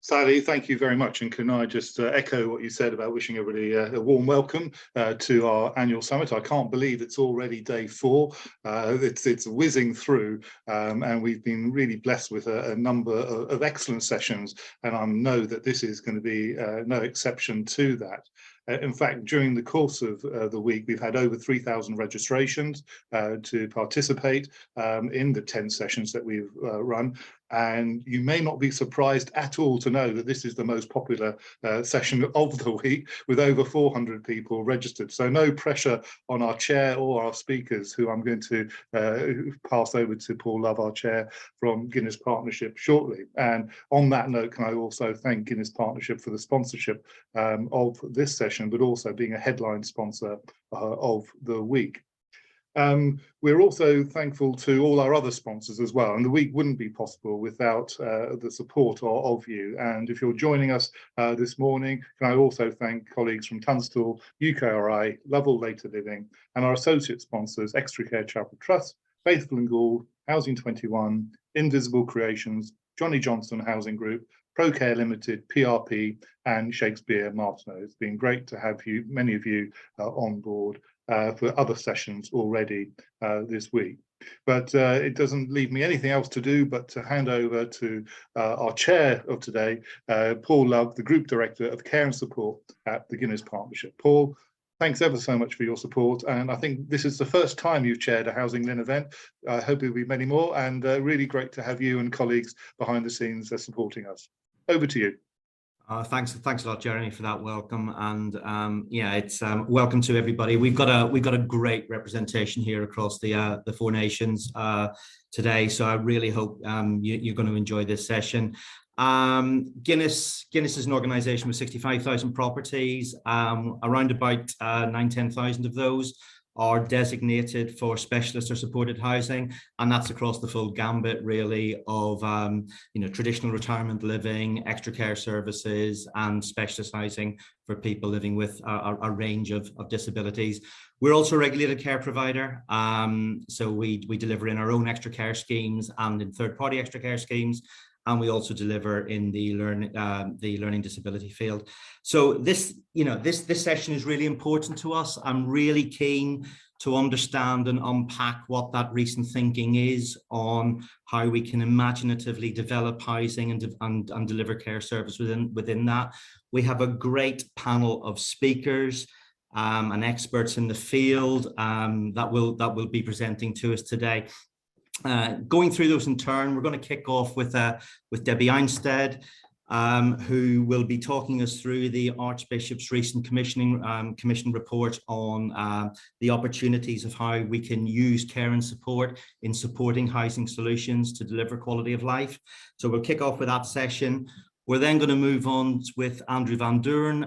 Sally, thank you very much. And can I just echo what you said about wishing everybody a warm welcome to our annual summit. I can't believe it's already day 4. It's whizzing through, and we've been really blessed with a number of excellent sessions. And I know that this is going to be no exception to that. In fact, during the course of the week, we've had over 3,000 registrations to participate in the 10 sessions that we've run. And you may not be surprised at all to know that this is the most popular session of the week, with over 400 people registered. So no pressure on our chair or our speakers, who I'm going to pass over to Paul Love, our chair from Guinness Partnership, shortly. And on that note, can I also thank Guinness Partnership for the sponsorship of this session, but also being a headline sponsor of the week. We're also thankful to all our other sponsors as well, and the week wouldn't be possible without the support of you. And if you're joining us this morning, can I also thank colleagues from Tunstall, UKRI, Lovell Later Living, and our associate sponsors, Extra Care Chapel Trust, Faithful and Gould, Housing 21, Invisible Creations, Johnny Johnson Housing Group, ProCare Limited, PRP, and Shakespeare Martineau. It's been great to have you, many of you, on board for other sessions already this week. But it doesn't leave me anything else to do but to hand over to our chair of today, Paul Love, the Group Director of Care and Support at the Guinness Partnership. Paul, thanks ever so much for your support. And I think this is the first time you've chaired a HousingLIN event. I hope there'll be many more, and really great to have you and colleagues behind the scenes supporting us. Over to you. Thanks a lot, Jeremy, for that welcome. And yeah, it's welcome to everybody. We've got a great representation here across the 4 nations today. So I really hope you're going to enjoy this session. Guinness is an organisation with 65,000 properties. Around about 9,000-10,000 of those are designated for specialist or supported housing, and that's across the full gambit really of traditional retirement living, extra care services, and specialist housing for people living with a range of disabilities. We're also a regulated care provider, so we deliver in our own extra care schemes and in third-party extra care schemes, and we also deliver in the learning disability field. So this session is really important to us. I'm really keen to understand and unpack what that recent thinking is on how we can imaginatively develop housing and deliver care service within that. We have a great panel of speakers and experts in the field that will be presenting to us today. Going through those in turn, we're going to kick off with Debbie Einstead, who will be talking us through the Archbishops' recent commission report on the opportunities of how we can use care and support in supporting housing solutions to deliver quality of life. So we'll kick off with that session. We're then going to move on with Andrew Van Duren,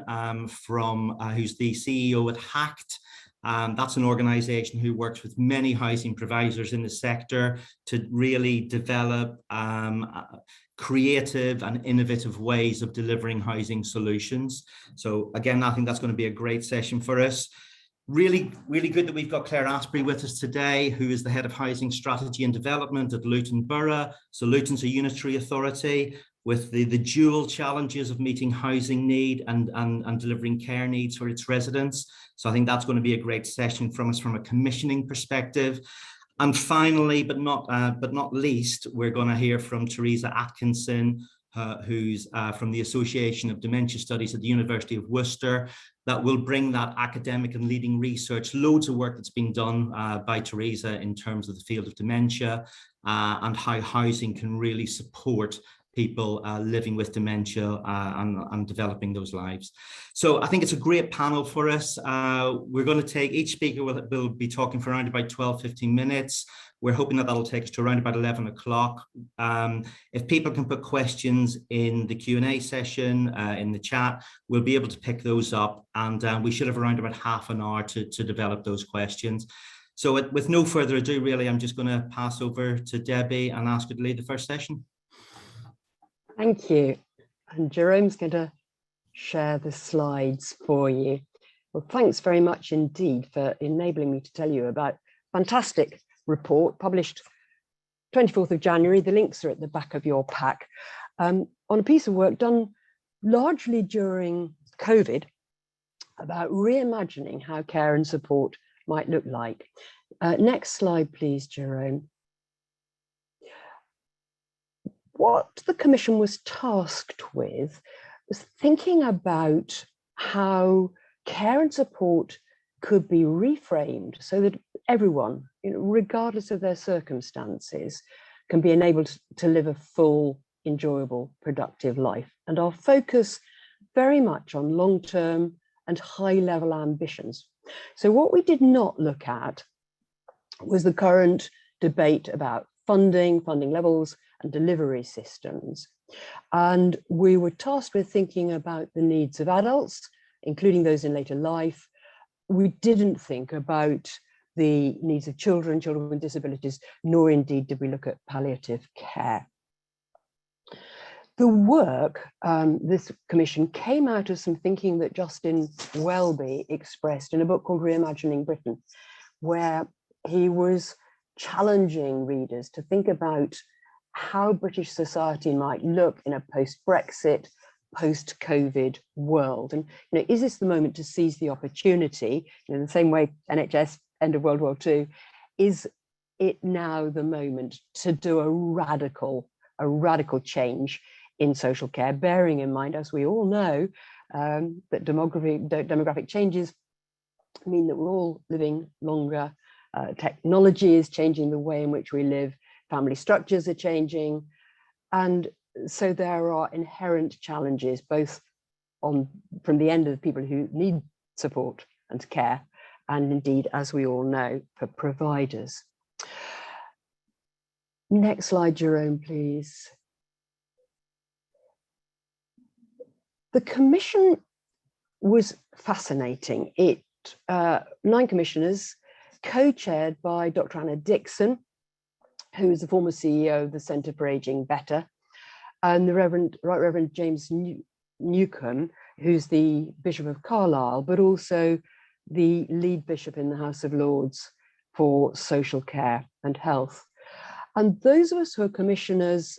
who's the CEO at HACT. That's an organisation who works with many housing providers in the sector to really develop creative and innovative ways of delivering housing solutions. So again, I think that's going to be a great session for us. Really good that we've got Claire Asprey with us today, who is the Head of Housing Strategy and Development at Luton Borough. So Luton's a unitary authority with the dual challenges of meeting housing need and delivering care needs for its residents. So I think that's going to be a great session from us from a commissioning perspective. And finally, but not least, we're going to hear from Teresa Atkinson, who's from the Association of Dementia Studies at the University of Worcester, that will bring that academic and leading research, loads of work that's been done by Teresa in terms of the field of dementia and how housing can really support people living with dementia and developing those lives. So I think it's a great panel for us. We're going to take, each speaker will be talking for around about 12-15 minutes. We're hoping that that'll take us to around about 11 o'clock. If people can put questions in the Q&A session, in the chat, we'll be able to pick those up, and we should have around about half an hour to develop those questions. So with no further ado, really, I'm just going to pass over to Debbie and ask her to lead the first session. Thank you. And Jerome's going to share the slides for you. Well, thanks very much indeed for enabling me to tell you about a fantastic report published 24th of January. The links are at the back of your pack. on a piece of work done largely during COVID about reimagining how care and support might look like. Next slide, please, Jerome. What the Commission was tasked with was thinking about how care and support could be reframed so that everyone, regardless of their circumstances, can be enabled to live a full, enjoyable, productive life. And our focus very much on long-term and high-level ambitions. So what we did not look at was the current debate about funding levels and delivery systems. And we were tasked with thinking about the needs of adults, including those in later life. We didn't think about the needs of children with disabilities, nor indeed did we look at palliative care. The work, this commission, came out of some thinking that Justin Welby expressed in a book called Reimagining Britain, where he was challenging readers to think about how British society might look in a post-Brexit, post-COVID world. And is this the moment to seize the opportunity? In the same way NHS, end of World War II, is it now the moment to do a radical change in social care, bearing in mind, as we all know, that demographic changes mean that we're all living longer. Technology is changing the way in which we live. Family structures are changing. And so there are inherent challenges, both from the end of the people who need support and care, and indeed, as we all know, for providers. Next slide, Jerome, please. The commission was fascinating. 9 commissioners, co-chaired by Dr. Anna Dixon, who is the former CEO of the Centre for Ageing Better, and the Right Reverend James Newcombe, who's the Bishop of Carlisle, but also the lead bishop in the House of Lords for social care and health. And those of us who are commissioners,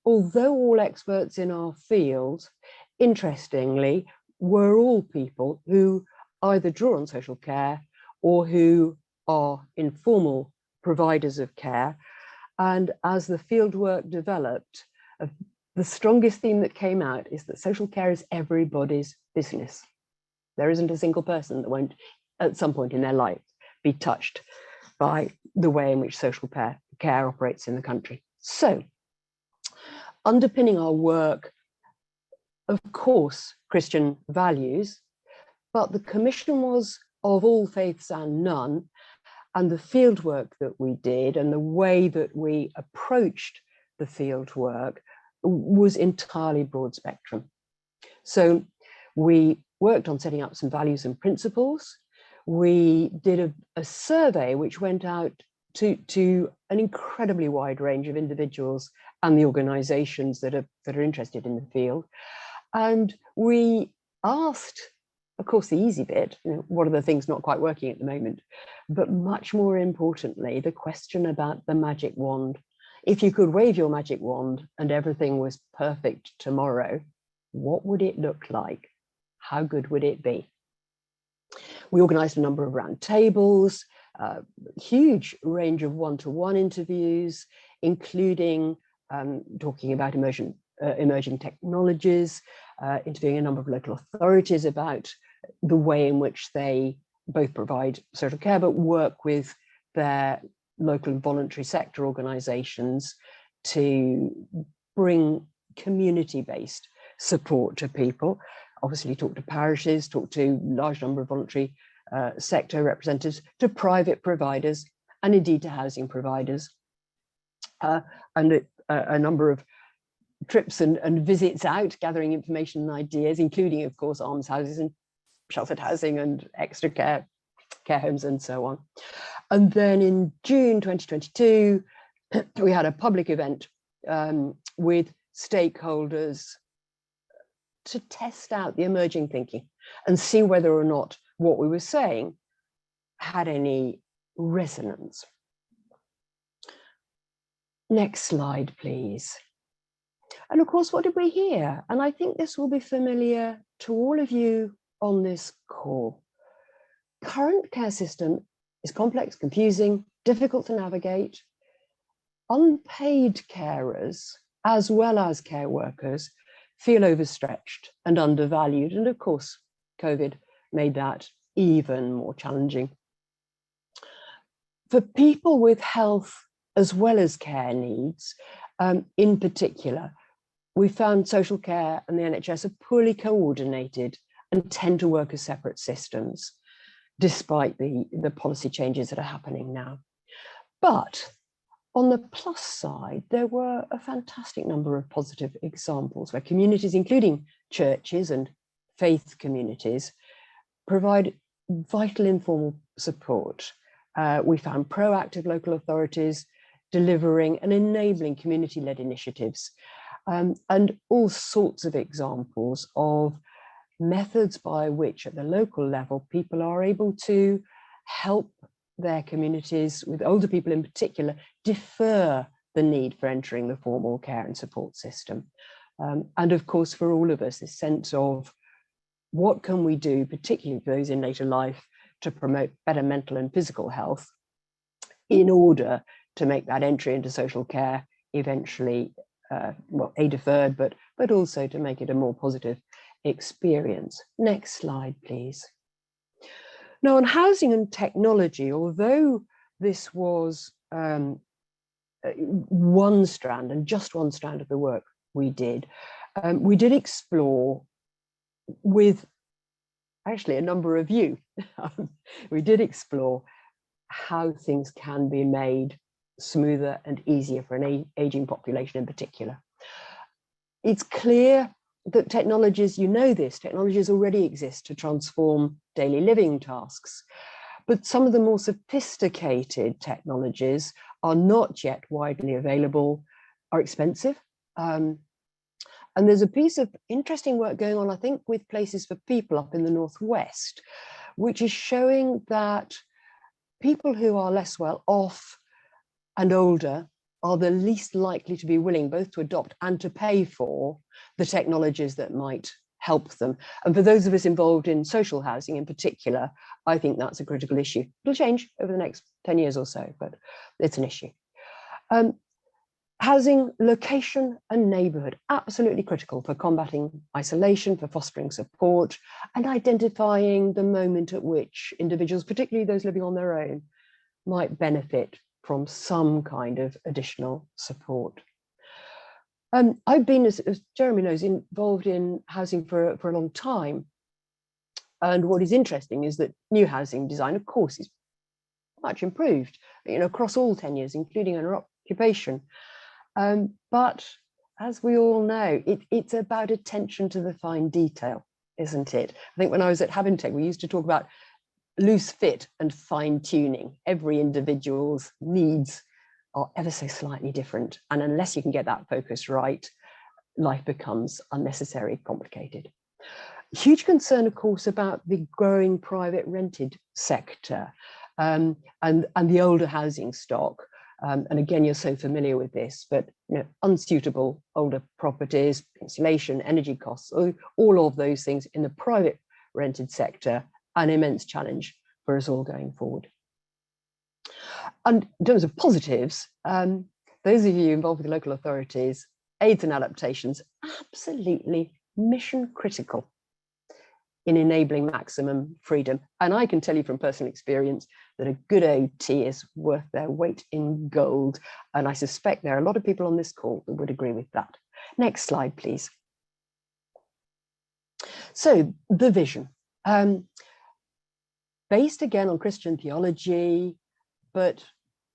although all experts in our field, interestingly, were all people who either draw on social care or who are informal providers of care. And as the fieldwork developed, the strongest theme that came out is that social care is everybody's business. There isn't a single person that won't, at some point in their life, be touched by the way in which social care operates in the country. So, underpinning our work, of course, Christian values, but the commission was of all faiths and none, and the fieldwork that we did and the way that we approached the fieldwork was entirely broad spectrum. So we worked on setting up some values and principles. We did a survey which went out to an incredibly wide range of individuals and the organizations that are interested in the field. And we asked, of course, the easy bit, what are the things not quite working at the moment? But much more importantly, the question about the magic wand. If you could wave your magic wand and everything was perfect tomorrow, what would it look like? How good would it be? We organized a number of round tables, huge range of one-to-one interviews, including talking about emerging technologies, interviewing a number of local authorities about the way in which they both provide social care but work with their local and voluntary sector organizations to bring community-based support to people. Obviously talk to parishes, talk to large number of voluntary sector representatives, to private providers, and indeed to housing providers. And a number of trips and visits out, gathering information and ideas, including, of course, almshouses and sheltered housing and extra care homes and so on. And then in June 2022, we had a public event with stakeholders to test out the emerging thinking and see whether or not what we were saying had any resonance. Next slide, please. And of course, what did we hear? And I think this will be familiar to all of you on this call. Current care system is complex, confusing, difficult to navigate. Unpaid carers, as well as care workers, feel overstretched and undervalued. And of course, COVID made that even more challenging. For people with health as well as care needs, in particular, we found social care and the NHS are poorly coordinated and tend to work as separate systems, despite the policy changes that are happening now. But on the plus side, there were a fantastic number of positive examples where communities, including churches and faith communities, provide vital informal support. We found proactive local authorities delivering and enabling community-led initiatives, and all sorts of examples of methods by which at the local level people are able to help their communities, with older people in particular, defer the need for entering the formal care and support system. And of course, for all of us, this sense of what can we do, particularly for those in later life, to promote better mental and physical health in order to make that entry into social care eventually, well, deferred, but also to make it a more positive experience. Next slide, please. Now, on housing and technology, although this was one strand and just one strand of the work we did explore with actually a number of you. We did explore how things can be made smoother and easier for an aging population in particular. It's clear that technologies, you know this, technologies already exist to transform daily living tasks, but some of the more sophisticated technologies are not yet widely available, are expensive. And there's a piece of interesting work going on, I think, with Places for People up in the Northwest, which is showing that people who are less well off and older are the least likely to be willing both to adopt and to pay for the technologies that might help them. And for those of us involved in social housing in particular, I think that's a critical issue. It'll change over the next 10 years or so, but it's an issue. Housing, location and neighbourhood, absolutely critical for combating isolation, for fostering support and identifying the moment at which individuals, particularly those living on their own, might benefit from some kind of additional support. I've been, as Jeremy knows, involved in housing for a long time. And what is interesting is that new housing design, of course, is much improved, across all tenures, including owner occupation. But as we all know, it's about attention to the fine detail, isn't it? I think when I was at Havintech, we used to talk about loose fit and fine tuning. Every individual's needs are ever so slightly different. And unless you can get that focus right, life becomes unnecessarily complicated. Huge concern, of course, about the growing private rented sector and the older housing stock. And again, you're so familiar with this, but unsuitable older properties, insulation, energy costs, all of those things in the private rented sector, an immense challenge for us all going forward. And in terms of positives, those of you involved with the local authorities, aids and adaptations, absolutely mission critical in enabling maximum freedom. And I can tell you from personal experience that a good OT is worth their weight in gold. And I suspect there are a lot of people on this call that would agree with that. Next slide, please. So the vision, based again on Christian theology, but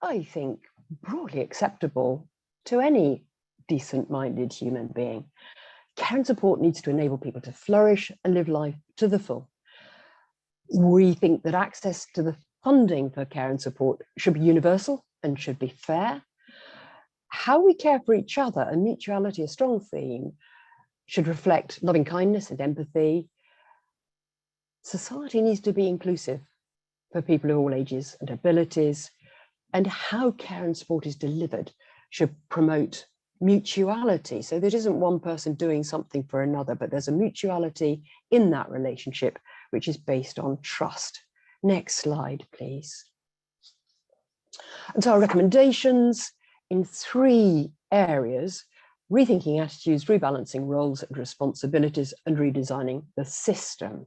I think broadly acceptable to any decent-minded human being. Care and support needs to enable people to flourish and live life to the full. We think that access to the funding for care and support should be universal and should be fair. How we care for each other, and mutuality, a strong theme, should reflect loving kindness and empathy. Society needs to be inclusive for people of all ages and abilities, and how care and support is delivered should promote mutuality. So there isn't one person doing something for another, but there's a mutuality in that relationship, which is based on trust. Next slide, please. And so our recommendations in 3 areas: rethinking attitudes, rebalancing roles and responsibilities, and redesigning the system.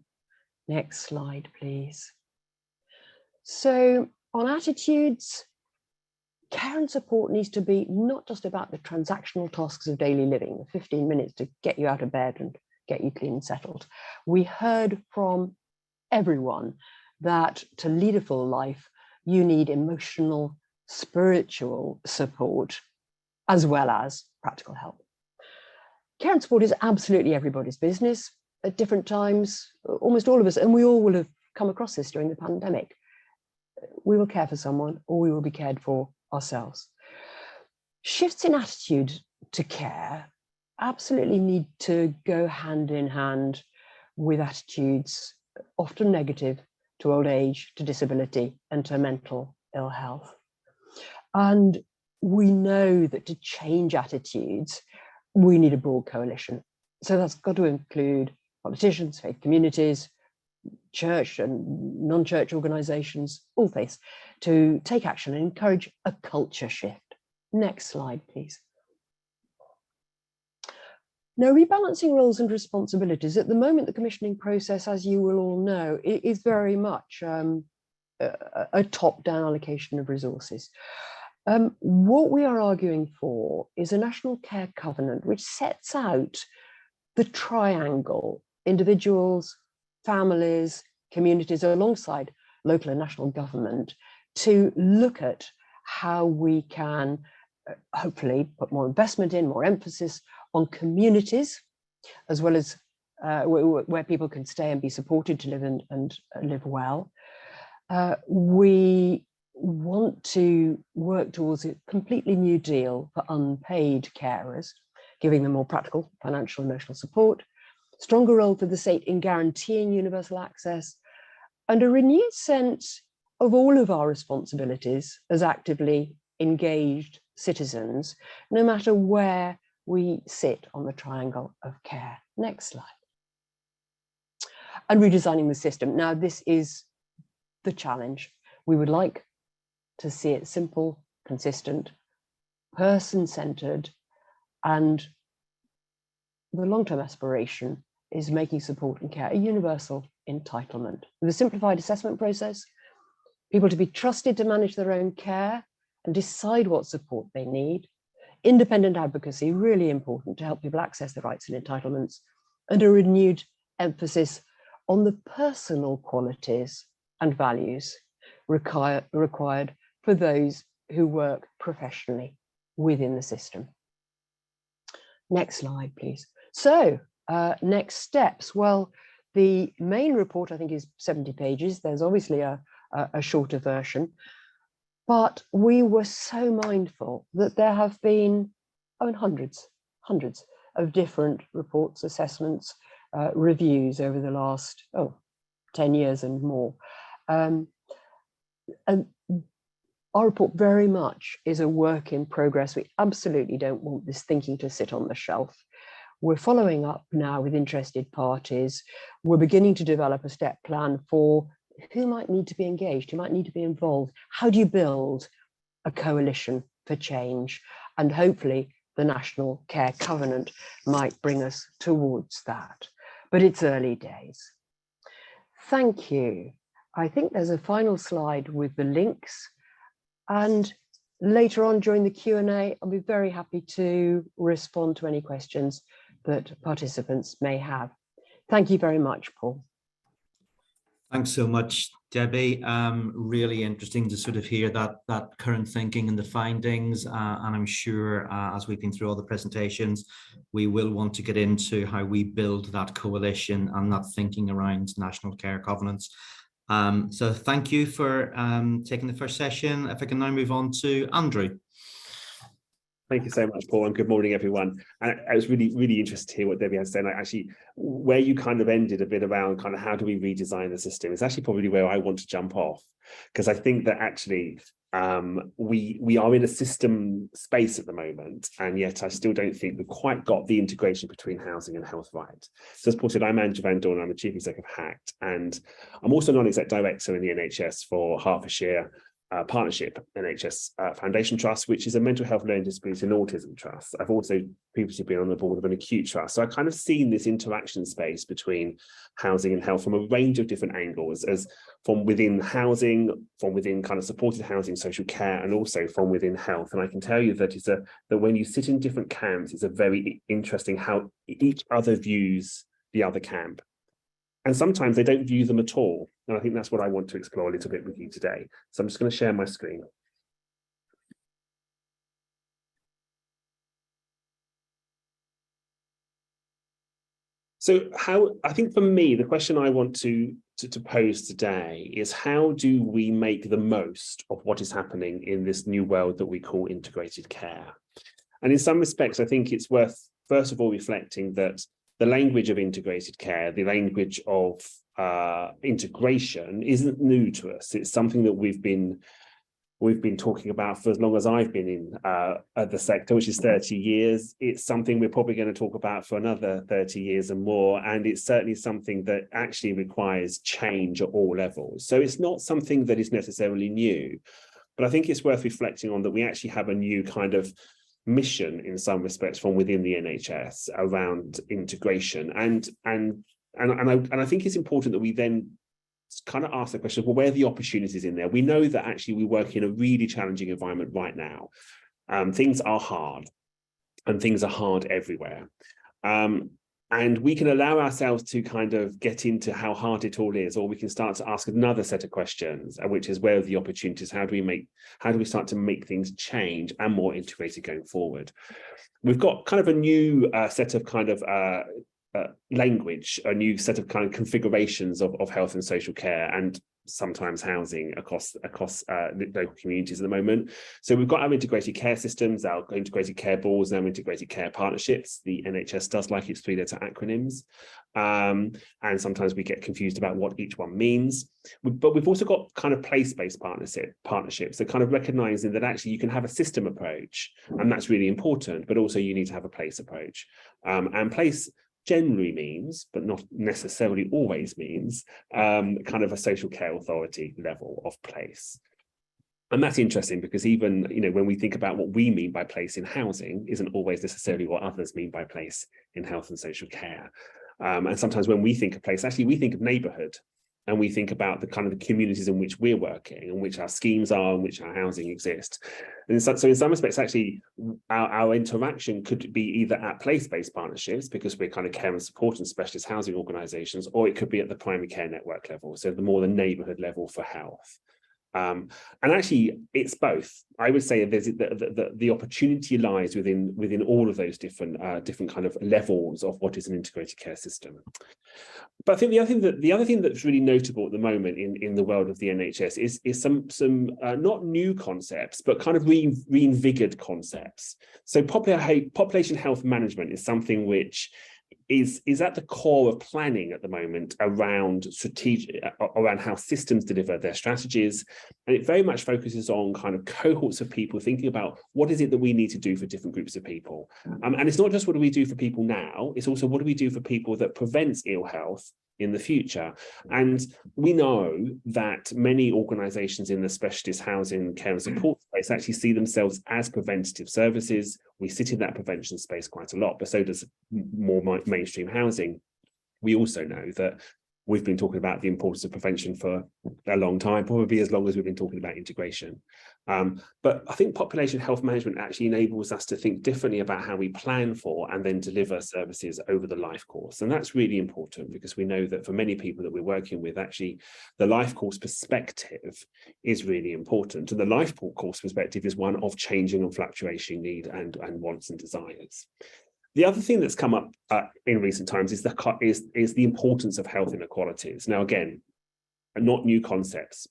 Next slide, please. So on attitudes, care and support needs to be not just about the transactional tasks of daily living, the 15 minutes to get you out of bed and get you clean and settled. We heard from everyone that to lead a full life, you need emotional, spiritual support, as well as practical help. Care and support is absolutely everybody's business at different times, almost all of us, and we all will have come across this during the pandemic. We will care for someone, or we will be cared for ourselves. Shifts in attitude to care absolutely need to go hand in hand with attitudes often negative to old age, to disability, and to mental ill health. And we know that to change attitudes, we need a broad coalition. So that's got to include politicians, faith communities, church and non-church organizations, all faiths, to take action and encourage a culture shift. Next slide, please. Now, rebalancing roles and responsibilities. At the moment, the commissioning process, as you will all know, is very much a top-down allocation of resources. What we are arguing for is a national care covenant, which sets out the triangle: individuals, families, communities, alongside local and national government, to look at how we can hopefully put more investment in, more emphasis on communities, as well as where people can stay and be supported to live and live well. We want to work towards a completely new deal for unpaid carers, giving them more practical, financial, emotional support, stronger role for the state in guaranteeing universal access, and a renewed sense of all of our responsibilities as actively engaged citizens, no matter where we sit on the triangle of care. Next slide. And redesigning the system. Now, this is the challenge. We would like to see it simple, consistent, person-centered, and the long-term aspiration is making support and care a universal entitlement. With a simplified assessment process, people to be trusted to manage their own care and decide what support they need. Independent advocacy, really important to help people access their rights and entitlements, and a renewed emphasis on the personal qualities and values required for those who work professionally within the system. Next slide, please. So, next steps. Well, the main report, I think, is 70 pages. There's obviously a shorter version, but we were so mindful that there have been hundreds of different reports, assessments, reviews over the last 10 years and more. And our report very much is a work in progress. We absolutely don't want this thinking to sit on the shelf. We're following up now with interested parties. We're beginning to develop a step plan for who might need to be engaged, who might need to be involved. How do you build a coalition for change? And hopefully the National Care Covenant might bring us towards that. But it's early days. Thank you. I think there's a final slide with the links. And later on during the Q&A, I'll be very happy to respond to any questions that participants may have. Thank you very much, Paul. Thanks so much, Debbie. Really interesting to sort of hear that current thinking and the findings. And I'm sure as we've been through all the presentations, we will want to get into how we build that coalition and that thinking around national care covenants. So thank you for taking the first session. If I can now move on to Andrew. Thank you so much, Paul, and good morning, everyone. And I was really interested to hear what Debbie had to say. And actually, where you kind of ended a bit around kind of how do we redesign the system is actually probably where I want to jump off, because I think that actually We are in a system space at the moment, and yet I still don't think we've quite got the integration between housing and health right. So as Paul said, I'm Andrew Van Dorn, I'm the Chief Executive of HACT, and I'm also non-exec director in the NHS for Hertfordshire Partnership NHS Foundation Trust, which is a mental health, learning disability and autism trust. I've also previously been on the board of an acute trust. So I've kind of seen this interaction space between housing and health from a range of different angles, as from within housing, from within kind of supported housing, social care, and also from within health. And I can tell you that that when you sit in different camps, it's a very interesting how each other views the other camp. And sometimes they don't view them at all. And I think that's what I want to explore a little bit with you today. So I'm just going to share my screen. So I think for me, the question I want to pose today is, how do we make the most of what is happening in this new world that we call integrated care? And in some respects, I think it's worth, first of all, reflecting that the language of integrated care, the language of integration, isn't new to us. It's something that we've been talking about for as long as I've been in the sector, which is 30 years. It's something we're probably going to talk about for another 30 years and more. And it's certainly something that actually requires change at all levels. So it's not something that is necessarily new, but I think it's worth reflecting on that we actually have a new kind of mission in some respects from within the NHS around integration. And I think it's important that we then kind of ask the question, well, where are the opportunities in there? We know that actually we work in a really challenging environment right now. Things are hard, and things are hard everywhere. And we can allow ourselves to kind of get into how hard it all is, or we can start to ask another set of questions, which is, where are the opportunities? How do we start to make things change and more integrated going forward? We've got kind of a new set of kind of language, a new set of kind of configurations of health and social care, and sometimes housing across local communities at the moment. So we've got our integrated care systems, our integrated care boards, and our integrated care partnerships. The NHS does like its three-letter acronyms, and sometimes we get confused about what each one means. But we've also got kind of place-based partnerships, so kind of recognizing that actually you can have a system approach, and that's really important, but also you need to have a place approach. And place generally means, but not necessarily always means, kind of a social care authority level of place. And that's interesting because even, when we think about what we mean by place in housing isn't always necessarily what others mean by place in health and social care. And sometimes when we think of place, actually we think of neighbourhood, and we think about the kind of the communities in which we're working, and which our schemes are, and which our housing exists. And so in some respects, actually, our interaction could be either at place-based partnerships, because we're kind of care and support and specialist housing organisations, or it could be at the primary care network level, so the more the neighbourhood level for health. And actually, it's both. I would say there's the opportunity lies within all of those different kind of levels of what is an integrated care system. But I think the other thing that's really notable at the moment in the world of the NHS is some not new concepts, but kind of reinvigorated concepts. So population health management is something which is at the core of planning at the moment around how systems deliver their strategies. And it very much focuses on kind of cohorts of people thinking about what is it that we need to do for different groups of people. And it's not just what do we do for people now, it's also what do we do for people that prevents ill health in the future. And we know that many organisations in the specialist housing, care and support space actually see themselves as preventative services. We sit in that prevention space quite a lot, but so does more mainstream housing. We also know that we've been talking about the importance of prevention for a long time, probably as long as we've been talking about integration. But I think population health management actually enables us to think differently about how we plan for and then deliver services over the life course. And that's really important, because we know that for many people that we're working with, actually the life course perspective is really important. And the life course perspective is one of changing and fluctuating need and wants and desires. The other thing that's come up in recent times is the importance of health inequalities. Now, again, not new concepts.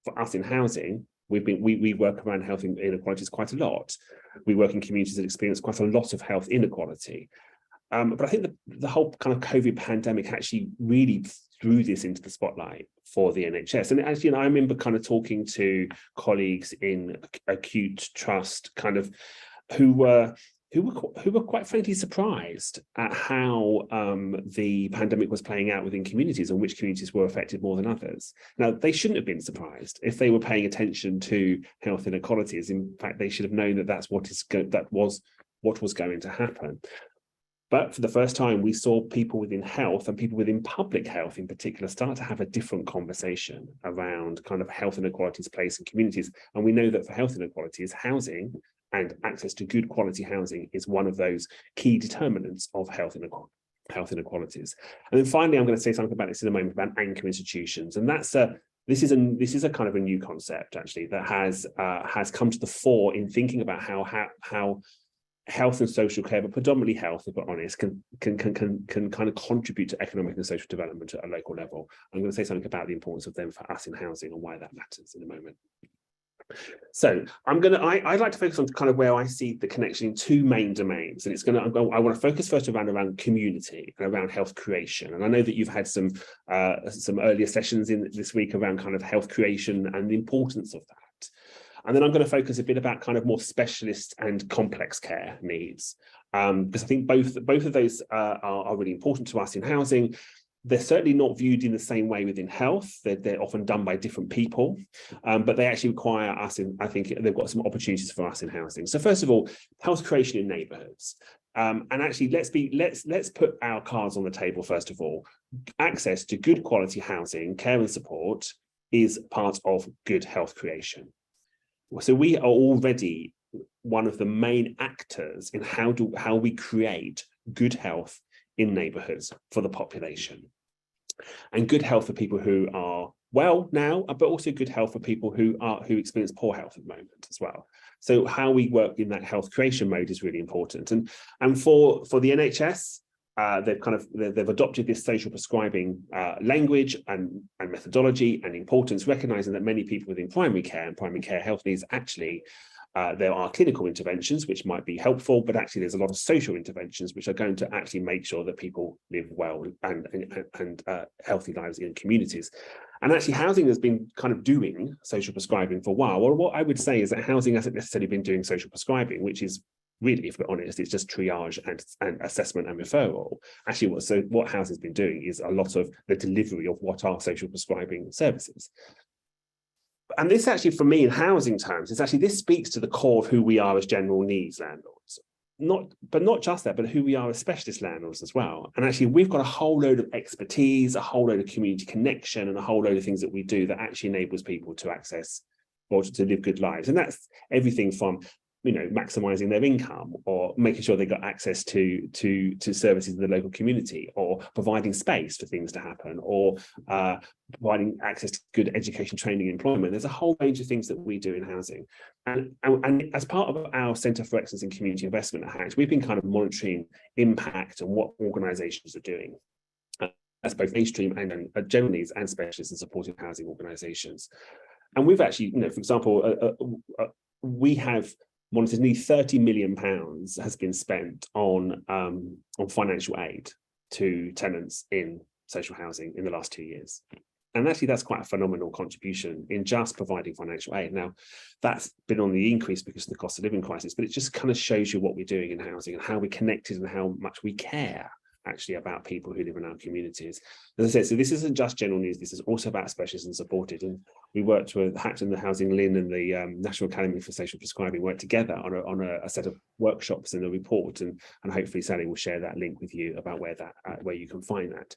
For us in housing, we work around health inequalities quite a lot. We work in communities that experience quite a lot of health inequality. But I think the whole kind of COVID pandemic actually really threw this into the spotlight for the NHS. And actually, I remember kind of talking to colleagues in acute trust, kind of who were quite frankly surprised at how the pandemic was playing out within communities and which communities were affected more than others. Now, they shouldn't have been surprised if they were paying attention to health inequalities. In fact, they should have known that that was what was going to happen. But for the first time, we saw people within health and people within public health in particular start to have a different conversation around kind of health inequalities, place in communities. And we know that for health inequalities, housing and access to good quality housing is one of those key determinants of health inequalities. And then finally, I'm going to say something about this in a moment about anchor institutions. And this is a kind of a new concept actually that has come to the fore in thinking about how health and social care, but predominantly health, if we're honest, can kind of contribute to economic and social development at a local level. I'm going to say something about the importance of them for us in housing and why that matters in a moment. So I'd like to focus on kind of where I see the connection in two main domains, and I want to focus first around community and around health creation. And I know that you've had some earlier sessions in this week around kind of health creation and the importance of that. And then I'm going to focus a bit about kind of more specialist and complex care needs, because I think both of those are really important to us in housing. They're certainly not viewed in the same way within health. They're often done by different people, but they actually require us in, I think they've got some opportunities for us in housing. So first of all, health creation in neighbourhoods. And actually, let's put our cards on the table first of all. Access to good quality housing, care and support is part of good health creation. So we are already one of the main actors in how we create good health in neighbourhoods for the population. And good health for people who are well now, but also good health for people who experience poor health at the moment as well. So how we work in that health creation mode is really important. And for the NHS, they've adopted this social prescribing language and methodology and importance, recognizing that many people within primary care and primary care health needs actually there are clinical interventions which might be helpful, but actually there's a lot of social interventions which are going to actually make sure that people live well and healthy lives in communities. And actually housing has been kind of doing social prescribing for a while. Well, what I would say is that housing hasn't necessarily been doing social prescribing, which is really, if we're honest, it's just triage and assessment and referral. Actually, what housing has been doing is a lot of the delivery of what are social prescribing services. And this actually, for me, in housing terms, this speaks to the core of who we are as general needs landlords. Not just that, but who we are as specialist landlords as well. And actually, we've got a whole load of expertise, a whole load of community connection, and a whole load of things that we do that actually enables people to access or to live good lives. And that's everything from maximizing their income, or making sure they got access to services in the local community, or providing space for things to happen, or providing access to good education, training, employment. There's a whole range of things that we do in housing. And as part of our Centre for Excellence in Community Investment at Hatch, we've been kind of monitoring impact and what organisations are doing. As both mainstream and general needs and specialist and supportive housing organisations. And we've actually, for example, we have monitored nearly £30 million has been spent on financial aid to tenants in social housing in the last 2 years. And actually, that's quite a phenomenal contribution in just providing financial aid. Now, that's been on the increase because of the cost of living crisis, but it just kind of shows you what we're doing in housing and how we're connected and how much we care actually about people who live in our communities. As I said, so this isn't just general news, this is also about specialists and supported. And we worked with Hatch and the HousingLIN and the National Academy for Social Prescribing worked together on a set of workshops and a report, and hopefully Sally will share that link with you about where you can find that.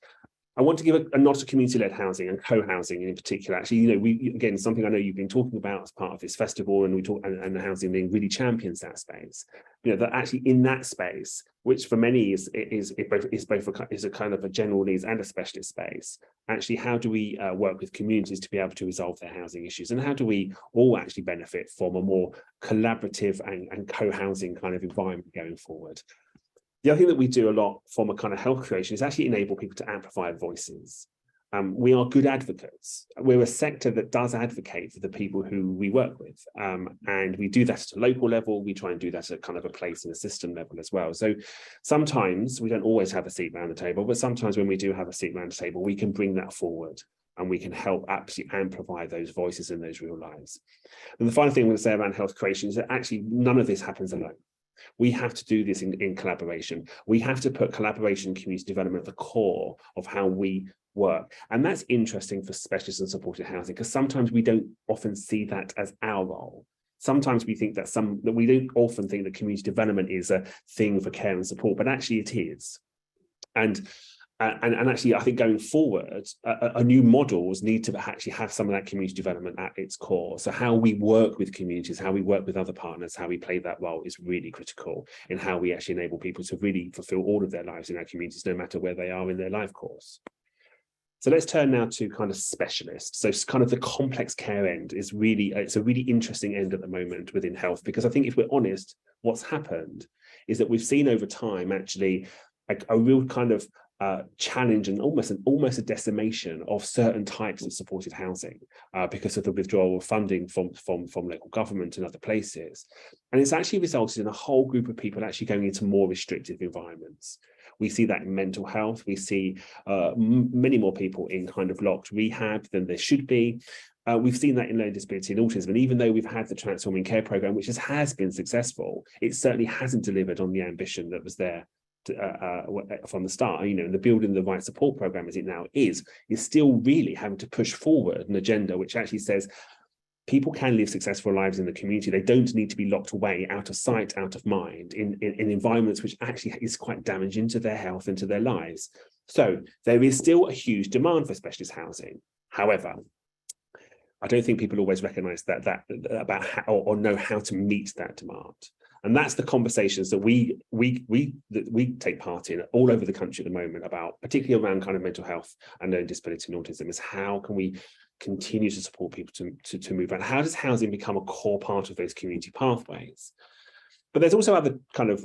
I want to give a nod to community-led housing and co-housing in particular. Actually, we again, something I know you've been talking about as part of this festival, and and the HousingLIN really champions that space. That actually in that space, which for many is a kind of a general needs and a specialist space. Actually, how do we work with communities to be able to resolve their housing issues, and how do we all actually benefit from a more collaborative and co-housing kind of environment going forward? The other thing that we do a lot from a kind of health creation is actually enable people to amplify voices. we are good advocates. We're a sector that does advocate for the people who we work with. And we do that at a local level. We try and do that at kind of a place and a system level as well. So sometimes we don't always have a seat around the table, but sometimes when we do have a seat around the table, we can bring that forward and we can help absolutely and provide those voices in those real lives. And the final thing I'm going to say around health creation is that actually none of this happens alone. We have to do this in collaboration. We have to put collaboration and community development at the core of how we work. And that's interesting for specialist and supported housing, because sometimes we don't often see that as our role. Sometimes we think that we don't often think that community development is a thing for care and support, but actually it is. And actually, I think going forward, a new models need to actually have some of that community development at its core. So how we work with communities, how we work with other partners, how we play that role is really critical in how we actually enable people to really fulfill all of their lives in our communities, no matter where they are in their life course. So let's turn now to kind of specialists. So it's kind of the complex care end is really, it's a really interesting end at the moment within health, because I think if we're honest, what's happened is that we've seen over time actually a real kind of challenge and almost a decimation of certain types of supported housing because of the withdrawal of funding from local government and other places. And it's actually resulted in a whole group of people actually going into more restrictive environments. We see that in mental health. We see many more people in kind of locked rehab than there should be. We've seen that in learning disability and autism. And even though we've had the Transforming Care programme, which has been successful, it certainly hasn't delivered on the ambition that was there from the start. You know, and the building the right support program as it now is still really having to push forward an agenda which actually says people can live successful lives in the community. They don't need to be locked away, out of sight, out of mind, in environments which actually is quite damaging to their health and to their lives. So there is still a huge demand for specialist housing. However, I don't think people always recognise that about how or know how to meet that demand. And that's the conversations that we take part in all over the country at the moment, about particularly around kind of mental health and learning disability and autism, is how can we continue to support people to move on? How does housing become a core part of those community pathways? But there's also other kind of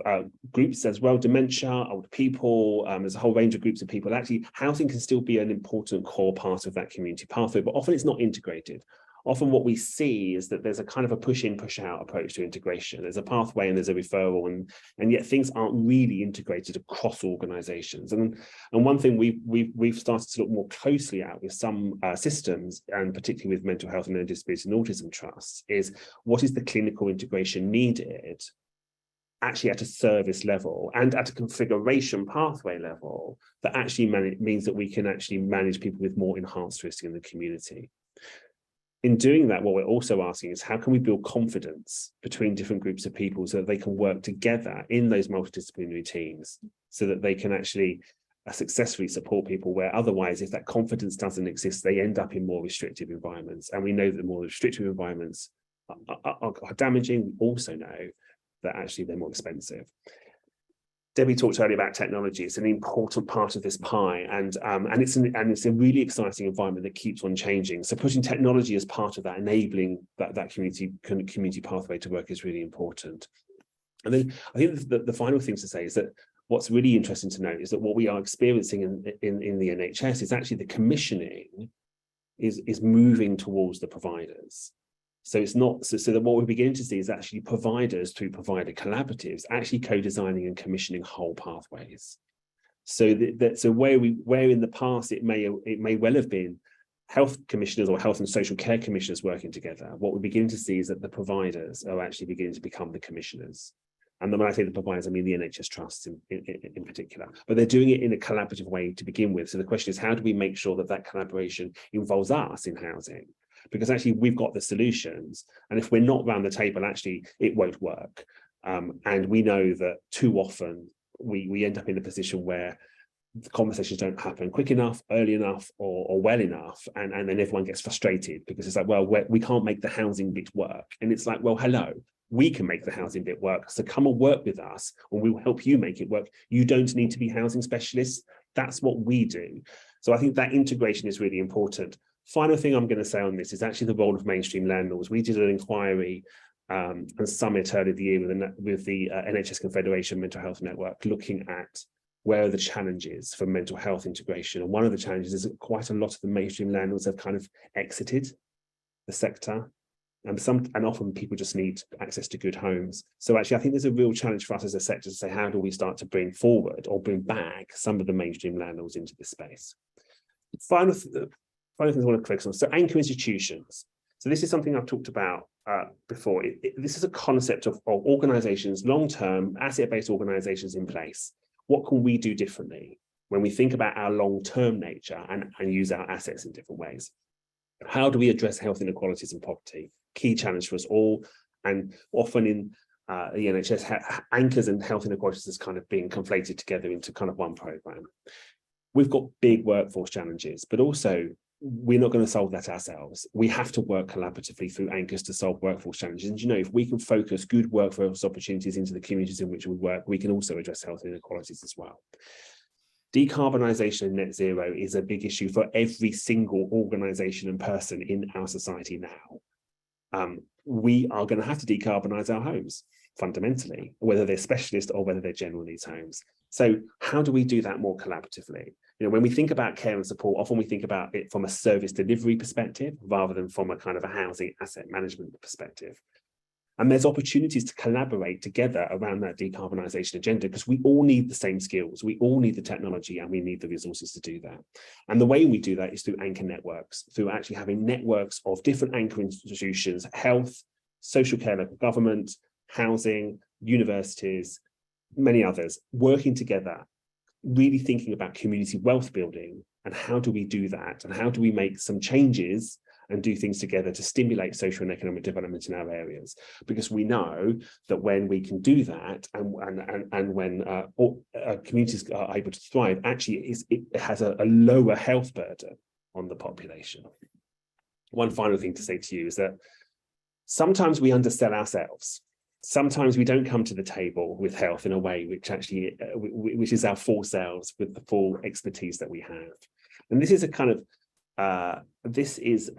groups as well, dementia, old people, there's a whole range of groups of people. Actually, housing can still be an important core part of that community pathway, but often it's not integrated. Often what we see is that there's a kind of a push-in, push-out approach to integration. There's a pathway and there's a referral, and yet things aren't really integrated across organisations. And one thing we've started to look more closely at with some systems, and particularly with mental health and learning disability and autism trusts, is what is the clinical integration needed actually at a service level and at a configuration pathway level that actually means that we can actually manage people with more enhanced risk in the community. In doing that, what we're also asking is how can we build confidence between different groups of people so that they can work together in those multidisciplinary teams, so that they can actually successfully support people, where otherwise, if that confidence doesn't exist, they end up in more restrictive environments. And we know that the more restrictive environments are damaging. We also know that actually they're more expensive. Debbie talked earlier about technology. It's an important part of this pie, and it's a really exciting environment that keeps on changing. So putting technology as part of that, enabling that community pathway to work is really important. And then I think the final thing to say is that what's really interesting to note is that what we are experiencing in the NHS is actually the commissioning is moving towards the providers. So it's not so that what we're beginning to see is actually providers through provider collaboratives actually co-designing and commissioning whole pathways. So where in the past it may well have been health commissioners or health and social care commissioners working together, what we're beginning to see is that the providers are actually beginning to become the commissioners. And when I say the providers, I mean the NHS trusts in particular, but they're doing it in a collaborative way to begin with. So the question is, how do we make sure that collaboration involves us in housing? Because actually we've got the solutions, and if we're not round the table, actually it won't work. And we know that too often we end up in a position where the conversations don't happen quick enough, early enough, or well enough, and then everyone gets frustrated because it's like, well, we can't make the housing bit work. And it's like, well, hello, we can make the housing bit work, so come and work with us and we will help you make it work. You don't need to be housing specialists. That's what we do. So I think that integration is really important. Final thing I'm going to say on this is actually the role of mainstream landlords. We did an inquiry and summit earlier the year with the NHS Confederation Mental Health Network, looking at Where are the challenges for mental health integration? And one of the challenges is that quite a lot of the mainstream landlords have kind of exited the sector. And often people just need access to good homes. So actually, I think there's a real challenge for us as a sector to say, how do we start to bring forward or bring back some of the mainstream landlords into this space? Final things I want to focus on. So anchor institutions. So this is something I've talked about before. This is a concept of organizations, long-term asset-based organizations in place. What can we do differently when we think about our long-term nature and use our assets in different ways? How do we address health inequalities and poverty? Key challenge for us all, and often in the NHS, anchors and health inequalities is kind of being conflated together into kind of one program. We've got big workforce challenges, but also we're not going to solve that ourselves. We have to work collaboratively through anchors to solve workforce challenges. And if we can focus good workforce opportunities into the communities in which we work, we can also address health inequalities as well. Decarbonisation and net zero is a big issue for every single organisation and person in our society now. We are going to have to decarbonise our homes fundamentally, whether they're specialist or whether they're general needs homes. So how do we do that more collaboratively? When we think about care and support, often we think about it from a service delivery perspective rather than from a kind of a housing asset management perspective. And there's opportunities to collaborate together around that decarbonisation agenda, because we all need the same skills, we all need the technology, and we need the resources to do that. And the way we do that is through anchor networks, through actually having networks of different anchor institutions, health, social care, local government, housing, universities, many others, working together, really thinking about community wealth building and how do we do that, and how do we make some changes and do things together to stimulate social and economic development in our areas. Because we know that when we can do that, and when communities are able to thrive, actually it has a lower health burden on the population. One final thing to say to you is that sometimes we undersell ourselves. Sometimes we don't come to the table with health in a way which actually, which is our full selves with the full expertise that we have. And this is a kind of, this is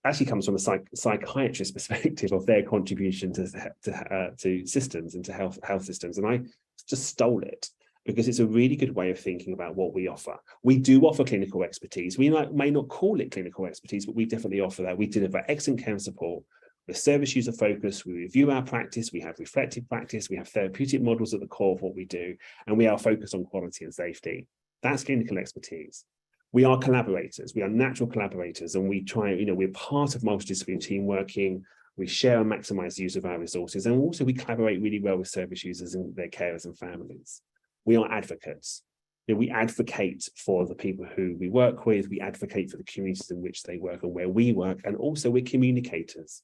actually comes from a psychiatrist perspective of their contribution to systems and to health systems. And I just stole it because it's a really good way of thinking about what we offer. We do offer clinical expertise. We may not call it clinical expertise, but we definitely offer that. We deliver excellent care and support. We're service user focused, we review our practice, we have reflective practice, we have therapeutic models at the core of what we do, and we are focused on quality and safety. That's clinical expertise. We are collaborators, we are natural collaborators, and we try, we're part of multidisciplinary team working, we share and maximize the use of our resources, and also we collaborate really well with service users and their carers and families. We are advocates. We advocate for the people who we work with, we advocate for the communities in which they work and where we work, and also we're communicators.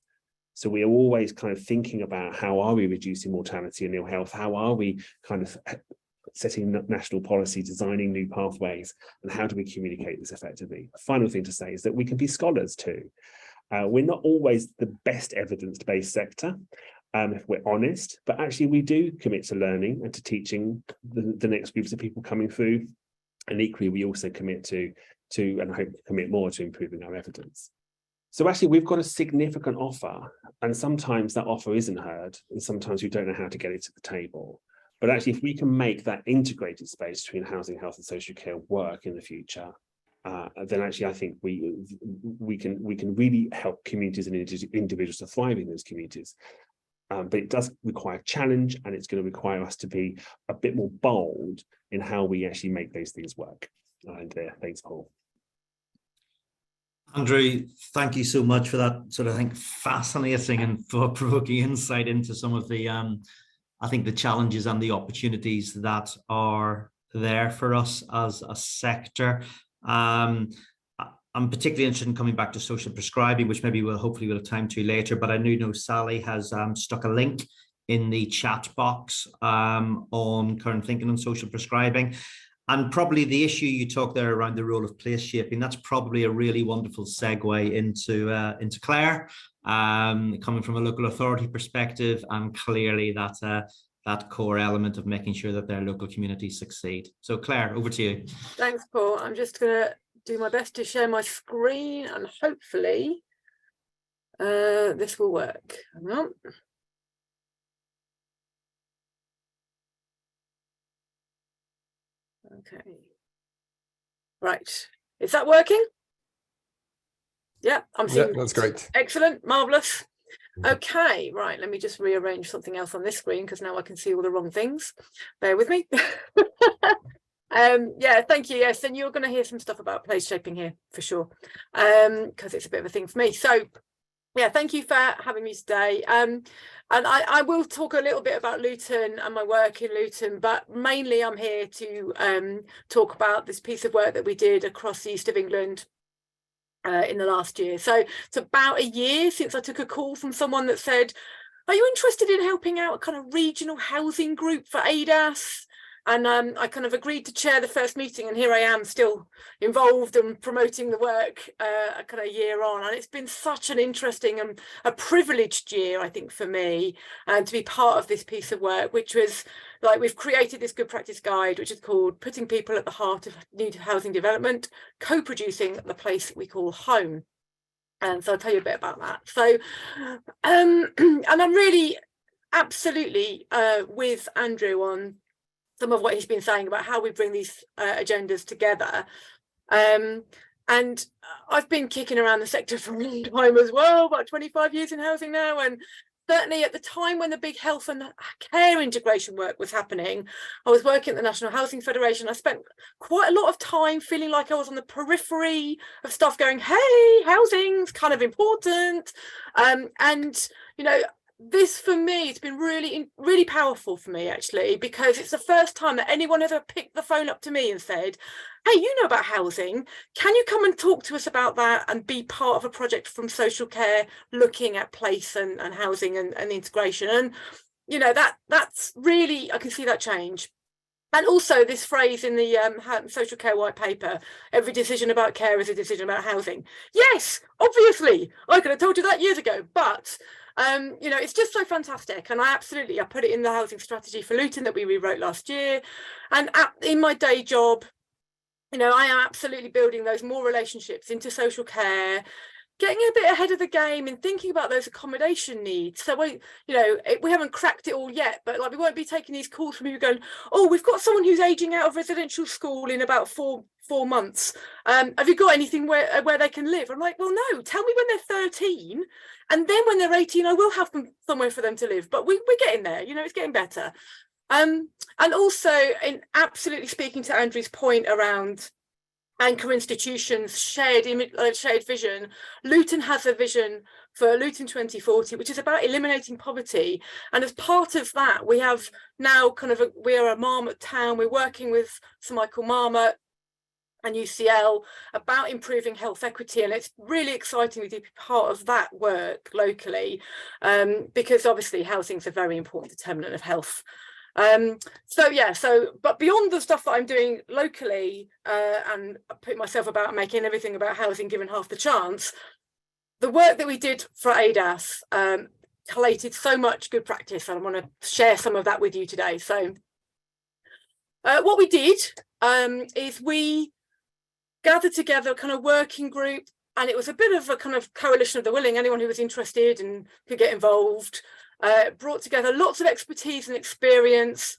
So we are always kind of thinking about how are we reducing mortality and ill health? How are we kind of setting national policy, designing new pathways, and how do we communicate this effectively? A final thing to say is that we can be scholars too. We're not always the best evidence-based sector, if we're honest, but actually we do commit to learning and to teaching the next groups of people coming through. And equally, we also commit to and I hope commit more to improving our evidence. So actually, we've got a significant offer, and sometimes that offer isn't heard, and sometimes we don't know how to get it to the table. But actually, if we can make that integrated space between housing, health, and social care work in the future, then actually I think we can really help communities and individuals to thrive in those communities. But it does require challenge, and it's going to require us to be a bit more bold in how we actually make those things work. And thanks, Paul. Andrew, thank you so much for that sort of, I think, fascinating and thought-provoking insight into some of the, I think, the challenges and the opportunities that are there for us as a sector. I'm particularly interested in coming back to social prescribing, which maybe hopefully we'll have time to later, but I know Sally has stuck a link in the chat box on current thinking on social prescribing. And probably the issue you talked there around the role of place shaping, that's probably a really wonderful segue into Claire, coming from a local authority perspective, and clearly that core element of making sure that their local communities succeed. So Claire, over to you. Thanks, Paul. I'm just going to do my best to share my screen, and hopefully this will work. Hang on. Okay. Right. Is that working? Yeah, I'm seeing. Yeah, that's great. Excellent. Marvelous. Okay, right. Let me just rearrange something else on this screen because now I can see all the wrong things. Bear with me. Yeah, thank you. Yes, and you're going to hear some stuff about place shaping here for sure, because it's a bit of a thing for me. So yeah, thank you for having me today. And I will talk a little bit about Luton and my work in Luton, but mainly I'm here to talk about this piece of work that we did across the east of England in the last year. So it's about a year since I took a call from someone that said, are you interested in helping out a kind of regional housing group for ADAS? And I kind of agreed to chair the first meeting, and here I am still involved and promoting the work a kind of year on. And it's been such an interesting and a privileged year, I think, for me, and to be part of this piece of work, which was like, we've created this good practice guide, which is called Putting People at the Heart of New Housing Development, co-producing the place we call home. And so I'll tell you a bit about that. So, and I'm really absolutely with Andrew on some of what he's been saying about how we bring these agendas together. And I've been kicking around the sector for a long time as well, about 25 years in housing now. And certainly at the time when the big health and care integration work was happening, I was working at the National Housing Federation. I spent quite a lot of time feeling like I was on the periphery of stuff going, hey, housing's kind of important. And, you know, this for me, it's been really powerful for me, actually, because it's the first time that anyone ever picked the phone up to me and said, hey, you know about housing, can you come and talk to us about that and be part of a project from social care looking at place and housing and integration? And, you know, that's really, I can see that change. And also this phrase in the social care white paper, every decision about care is a decision about housing. Yes, obviously, I could have told you that years ago, but you know, it's just so fantastic. And I put it in the housing strategy for Luton that we rewrote last year. And in my day job, you know, I am absolutely building those more relationships into social care, getting a bit ahead of the game and thinking about those accommodation needs. So we haven't cracked it all yet, but like, we won't be taking these calls from people going, oh, we've got someone who's aging out of residential school in about four months. Have you got anything where they can live? I'm like, well, no, tell me when they're 13. And then when they're 18, I will have somewhere for them to live. But we're getting there, you know, it's getting better. And also, in absolutely speaking to Andrew's point around anchor institutions, shared vision, Luton has a vision for Luton 2040, which is about eliminating poverty. And as part of that, we have now we are a Marmot town. We're working with Sir Michael Marmot and UCL about improving health equity, and it's really exciting to be part of that work locally, because obviously housing is a very important determinant of health. But beyond the stuff that I'm doing locally and putting myself about making everything about housing given half the chance, the work that we did for ADAS collated so much good practice, and I want to share some of that with you today. So what we did is we gathered together a kind of working group, and it was a bit of a kind of coalition of the willing. Anyone who was interested and could get involved, brought together lots of expertise and experience.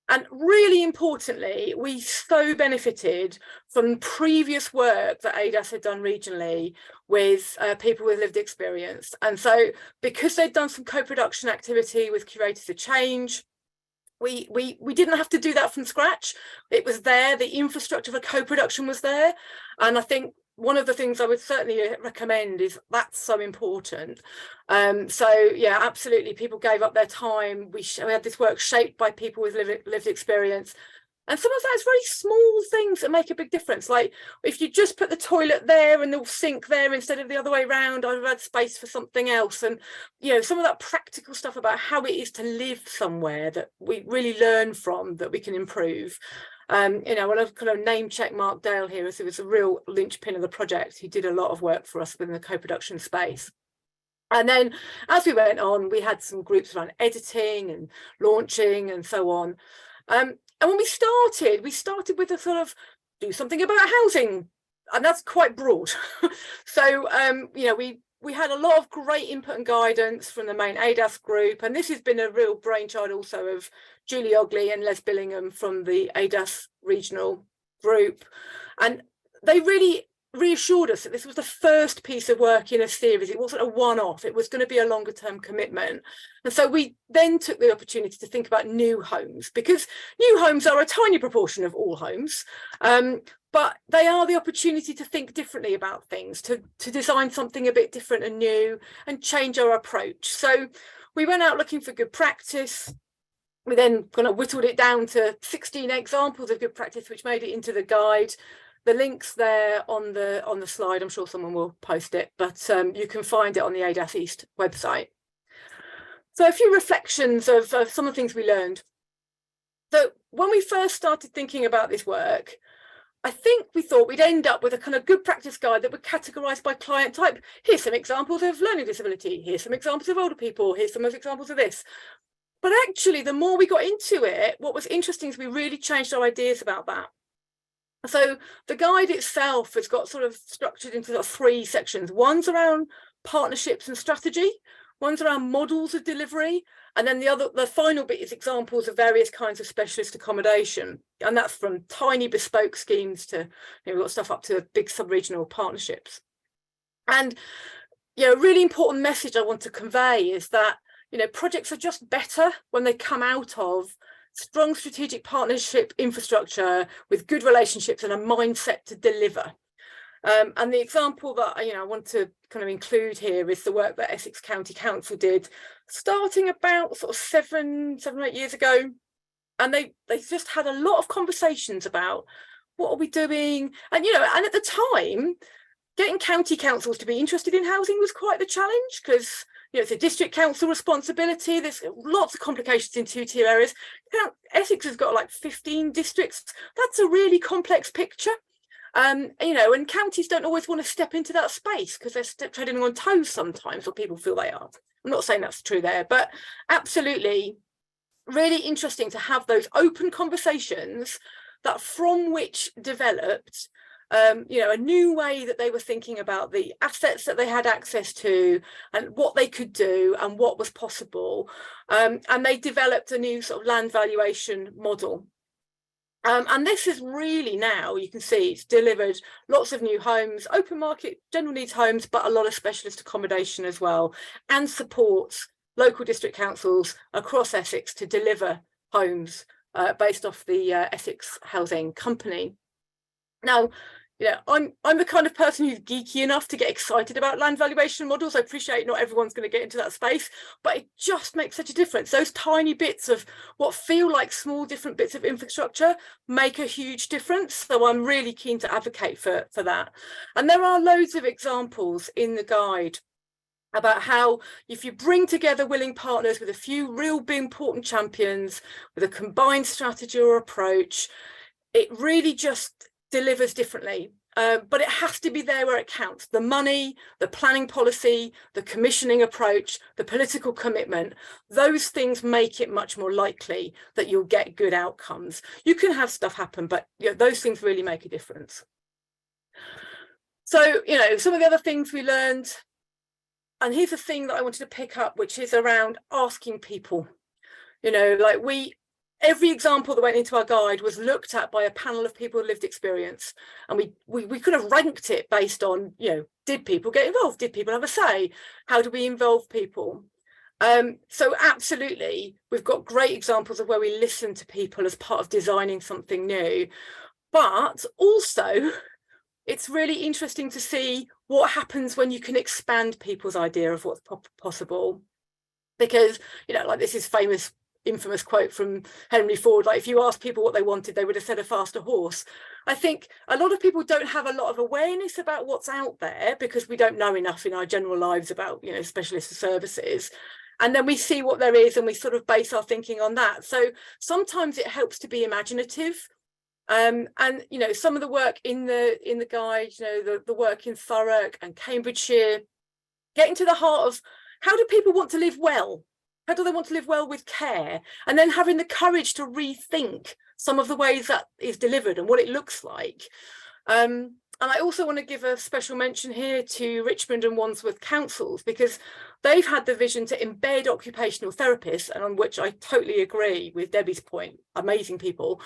And really importantly, we so benefited from previous work that ADAS had done regionally with people with lived experience. And so because they'd done some co-production activity with Curators of Change, we didn't have to do that from scratch. It was there, the infrastructure for co-production was there. And I think one of the things I would certainly recommend is that's so important. So yeah, absolutely, people gave up their time. We had this work shaped by people with lived experience. And some of that is very small things that make a big difference. Like if you just put the toilet there and the sink there instead of the other way around, I've had space for something else. And, you know, some of that practical stuff about how it is to live somewhere that we really learn from, that we can improve. You know, I want to kind of name check Mark Dale here, as he was a real linchpin of the project. He did a lot of work for us within the co-production space. And then as we went on, we had some groups around editing and launching and so on. And when we started with a sort of do something about housing, and that's quite broad. So, you know, we we had a lot of great input and guidance from the main ADAS group, and this has been a real brainchild also of Julie Ogley and Les Billingham from the ADAS regional group. And they really reassured us that this was the first piece of work in a series. It wasn't a one-off, it was going to be a longer term commitment. And so we then took the opportunity to think about new homes, because new homes are a tiny proportion of all homes, but they are the opportunity to think differently about things, to design something a bit different and new and change our approach. So we went out looking for good practice. We then kind of whittled it down to 16 examples of good practice, which made it into the guide. The link's there on the slide. I'm sure someone will post it, but you can find it on the ADAS East website. So a few reflections of some of the things we learned. So when we first started thinking about this work, I think we thought we'd end up with a kind of good practice guide that would categorize by client type. Here's some examples of learning disability. Here's some examples of older people. Here's some examples of this. But actually, the more we got into it, what was interesting is we really changed our ideas about that. So the guide itself has got sort of structured into sort of 3 sections. One's around partnerships and strategy, one's around models of delivery, and then the final bit is examples of various kinds of specialist accommodation. And that's from tiny bespoke schemes to, we've got stuff up to big sub-regional partnerships. And, a really important message I want to convey is that, projects are just better when they come out of strong strategic partnership infrastructure with good relationships and a mindset to deliver. And the example that I want to kind of include here is the work that Essex County Council did, starting about sort of seven or 8 years ago. And they just had a lot of conversations about what are we doing, and and at the time, getting county councils to be interested in housing was quite the challenge, because it's a district council responsibility. There's lots of complications in 2-tier areas. Essex has got like 15 districts. That's a really complex picture. And counties don't always want to step into that space because they're treading on toes sometimes, or people feel they are. I'm not saying that's true there, but absolutely really interesting to have those open conversations that from which developed a new way that they were thinking about the assets that they had access to and what they could do and what was possible. And they developed a new sort of land valuation model. And this is really now, you can see it's delivered lots of new homes, open market, general needs homes, but a lot of specialist accommodation as well, and supports local district councils across Essex to deliver homes based off the Essex Housing Company. Now, I'm the kind of person who's geeky enough to get excited about land valuation models. I appreciate not everyone's going to get into that space, but it just makes such a difference. Those tiny bits of what feel like small different bits of infrastructure make a huge difference. So I'm really keen to advocate for that. And there are loads of examples in the guide about how if you bring together willing partners with a few real big important champions with a combined strategy or approach, it really just delivers differently, but it has to be there where it counts. The money, the planning policy, the commissioning approach, the political commitment, those things make it much more likely that you'll get good outcomes. You can have stuff happen, but those things really make a difference. So, some of the other things we learned, and here's a thing that I wanted to pick up, which is around asking people. Every example that went into our guide was looked at by a panel of people with lived experience, and we could have ranked it based on, did people get involved? Did people have a say? How do we involve people? So absolutely, we've got great examples of where we listen to people as part of designing something new, but also it's really interesting to see what happens when you can expand people's idea of what's possible. Because, this is infamous quote from Henry Ford, like if you asked people what they wanted, they would have said a faster horse. I think a lot of people don't have a lot of awareness about what's out there because we don't know enough in our general lives about, specialist services. And then we see what there is and we sort of base our thinking on that. So sometimes it helps to be imaginative. And some of the work in the guide, the work in Thurrock and Cambridgeshire, getting to the heart of how do people want to live well? How do they want to live well with care? And then having the courage to rethink some of the ways that is delivered and what it looks like. And I also want to give a special mention here to Richmond and Wandsworth councils, because they've had the vision to embed occupational therapists, and on which I totally agree with Debbie's point, amazing people.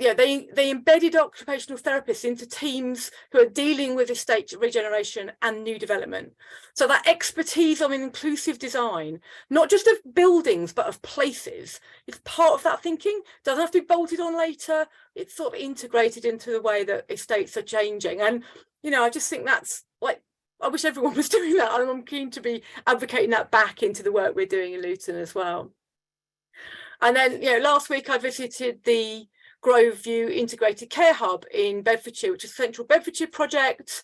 Yeah, they embedded occupational therapists into teams who are dealing with estate regeneration and new development. So that expertise on inclusive design, not just of buildings, but of places, is part of that thinking. Doesn't have to be bolted on later. It's sort of integrated into the way that estates are changing. And, you know, I just think that's like, I wish everyone was doing that. And I'm keen to be advocating that back into the work we're doing in Luton as well. And then, you know, last week I visited the Groveview Integrated Care Hub in Bedfordshire, which is a Central Bedfordshire project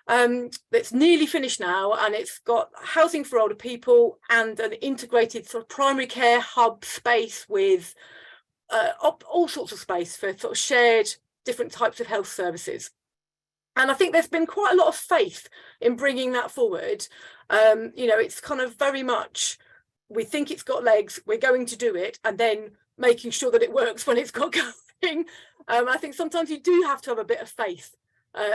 that's nearly finished now, and it's got housing for older people and an integrated sort of primary care hub space with all sorts of space for sort of shared different types of health services. And I think there's been quite a lot of faith in bringing that forward. You know, it's kind of very much, we think it's got legs, we're going to do it, and then making sure that it works when it's got going. I think sometimes you do have to have a bit of faith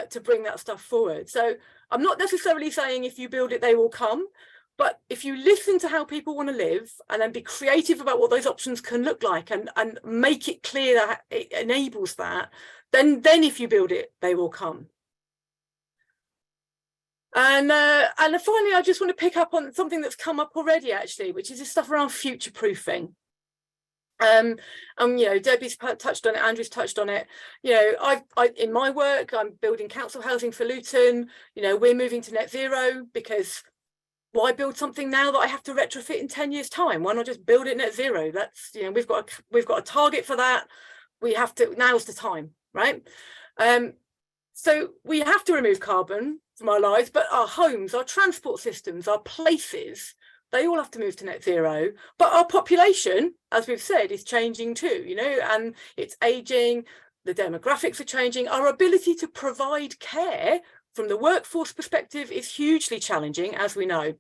to bring that stuff forward. So I'm not necessarily saying if you build it, they will come. But if you listen to how people want to live and then be creative about what those options can look like and make it clear that it enables that, then if you build it, they will come. And finally, I just want to pick up on something that's come up already, actually, which is this stuff around future-proofing. You know, Debbie's touched on it, Andrew's touched on it. You know, I in my work, I'm building council housing for Luton. You know, we're moving to net zero, because why build something now that I have to retrofit in 10 years' time? Why not just build it net zero? That's, you know, we've got a target for that. We have to, now's the time, right? So we have to remove carbon from our lives, but our homes, our transport systems, our places, they all have to move to net zero. But our population, as we've said, is changing too, you know, and it's aging, the demographics are changing. Our ability to provide care from the workforce perspective is hugely challenging, as we know.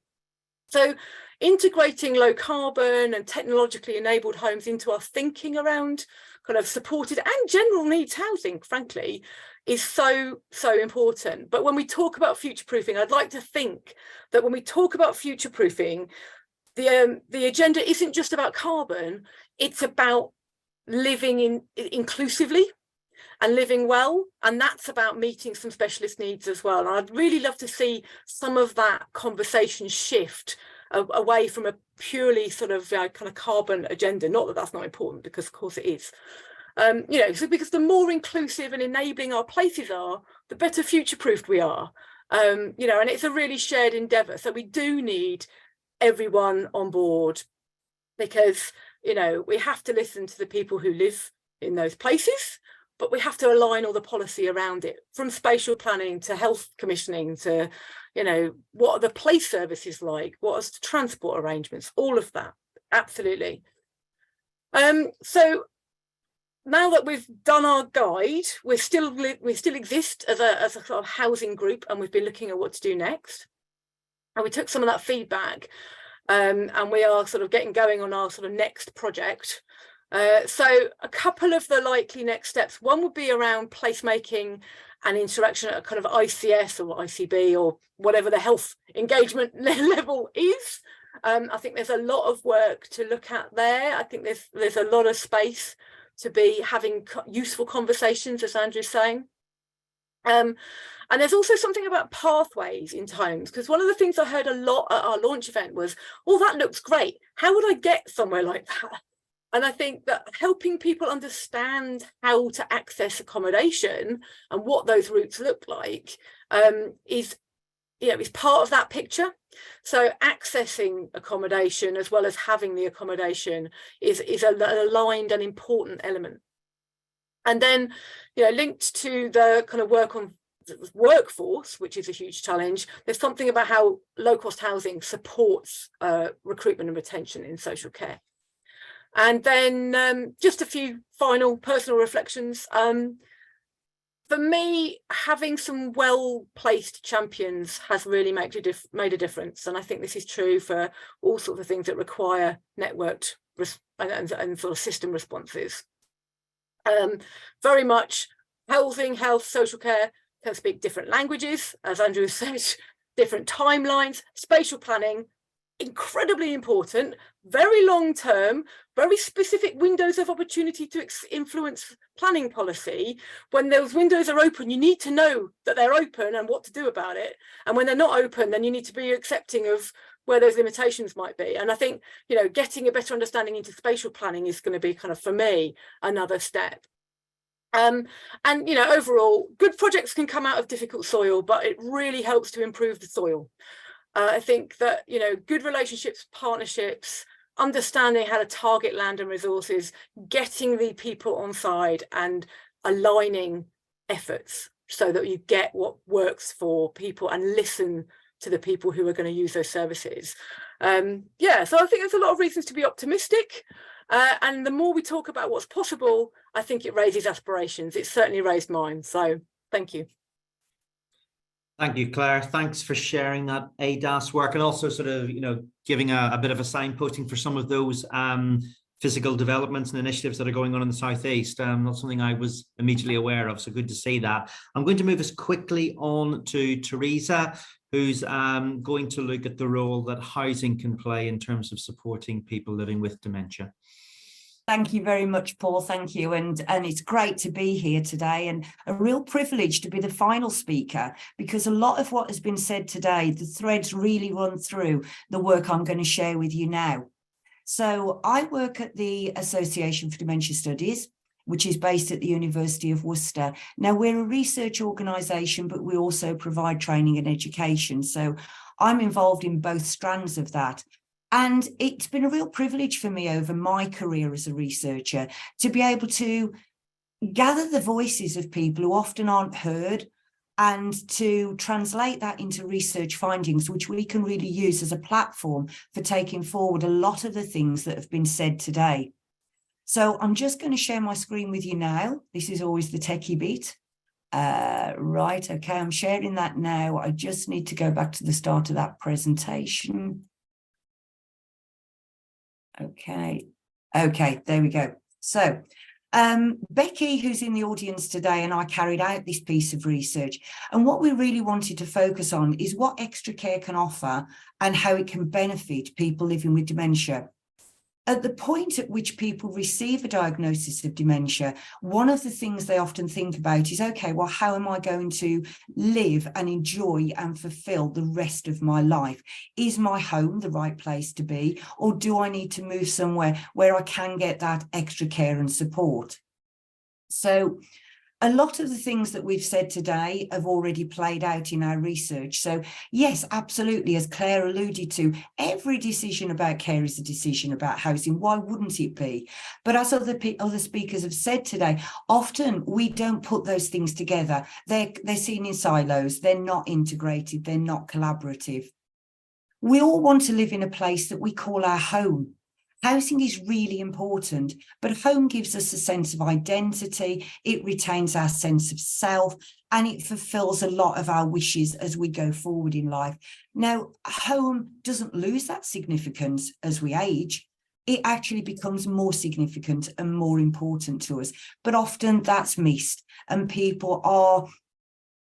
So integrating low carbon and technologically enabled homes into our thinking around kind of supported and general needs housing, frankly, is so important. But when we talk about future-proofing, I'd like to think that when we talk about future-proofing, the agenda isn't just about carbon, it's about living inclusively and living well, and that's about meeting some specialist needs as well. And I'd really love to see some of that conversation shift away from a purely sort of kind of carbon agenda. Not that that's not important, because of course it is. You know, so because the more inclusive and enabling our places are, the better future-proofed we are. You know, and it's a really shared endeavour. So we do need everyone on board, because, you know, we have to listen to the people who live in those places, but we have to align all the policy around it, from spatial planning to health commissioning to, you know, what are the place services like, what are the transport arrangements, all of that, absolutely. So now that we've done our guide, we still exist as a sort of housing group, and we've been looking at what to do next. And we took some of that feedback, and we are sort of getting going on our sort of next project. So a couple of the likely next steps. One would be around placemaking and interaction at a kind of ICS or ICB or whatever the health engagement level is. I think there's a lot of work to look at there. I think there's a lot of space to be having useful conversations, as Andrew's saying. And there's also something about pathways in homes, because one of the things I heard a lot at our launch event was, oh, that looks great. How would I get somewhere like that? And I think that helping people understand how to access accommodation and what those routes look like is part of that picture. So accessing accommodation as well as having the accommodation is an aligned and important element. And then, you know, linked to the kind of work on workforce, which is a huge challenge, there's something about how low-cost housing supports recruitment and retention in social care. And then just a few final personal reflections. For me, having some well-placed champions has really made a difference. And I think this is true for all sorts of things that require networked and sort of system responses. Very much Housing, health, social care can speak different languages, as Andrew said, different timelines, spatial planning, incredibly important, very long term, very specific windows of opportunity to influence planning policy. When those windows are open, you need to know that they're open and what to do about it. And when they're not open, then you need to be accepting of where those limitations might be. And I think, you know, getting a better understanding into spatial planning is going to be kind of, for me, another step. And, you know, overall, good projects can come out of difficult soil, but it really helps to improve the soil. I think that, you know, good relationships, partnerships, understanding how to target land and resources, getting the people on side and aligning efforts so that you get what works for people and listen to the people who are going to use those services. Yeah, so I think there's a lot of reasons to be optimistic. And the more we talk about what's possible, I think it raises aspirations. It's certainly raised mine. So thank you. Thank you, Claire. Thanks for sharing that ADAS work and also sort of, you know, giving a bit of a signposting for some of those physical developments and initiatives that are going on in the Southeast. Not something I was immediately aware of, so good to see that. I'm going to move us quickly on to Teresa, who's going to look at the role that housing can play in terms of supporting people living with dementia. Thank you very much, Paul. Thank you. And it's great to be here today and a real privilege to be the final speaker, because a lot of what has been said today, the threads really run through the work I'm going to share with you now. So I work at the Association for Dementia Studies, which is based at the University of Worcester. Now, we're a research organisation, but we also provide training and education. So I'm involved in both strands of that. And it's been a real privilege for me over my career as a researcher to be able to gather the voices of people who often aren't heard and to translate that into research findings, which we can really use as a platform for taking forward a lot of the things that have been said today. So I'm just going to share my screen with you now. This is always the techie bit. Right, okay, I'm sharing that now. I just need to go back to the start of that presentation. Okay, there we go. So Becky, who's in the audience today, and I carried out this piece of research. And what we really wanted to focus on is what extra care can offer and how it can benefit people living with dementia. At the point at which people receive a diagnosis of dementia, one of the things they often think about is, okay, well, how am I going to live and enjoy and fulfill the rest of my life? Is my home the right place to be? Or do I need to move somewhere where I can get that extra care and support? So a lot of the things that we've said today have already played out in our research. So yes, absolutely, as Claire alluded to, every decision about care is a decision about housing. Why wouldn't it be? But as other speakers have said today, often we don't put those things together. They're seen in silos. They're not integrated. They're not collaborative. We all want to live in a place that we call our home. Housing is really important, but home gives us a sense of identity, it retains our sense of self, and it fulfills a lot of our wishes as we go forward in life. Now, home doesn't lose that significance as we age. It actually becomes more significant and more important to us, but often that's missed, and people are,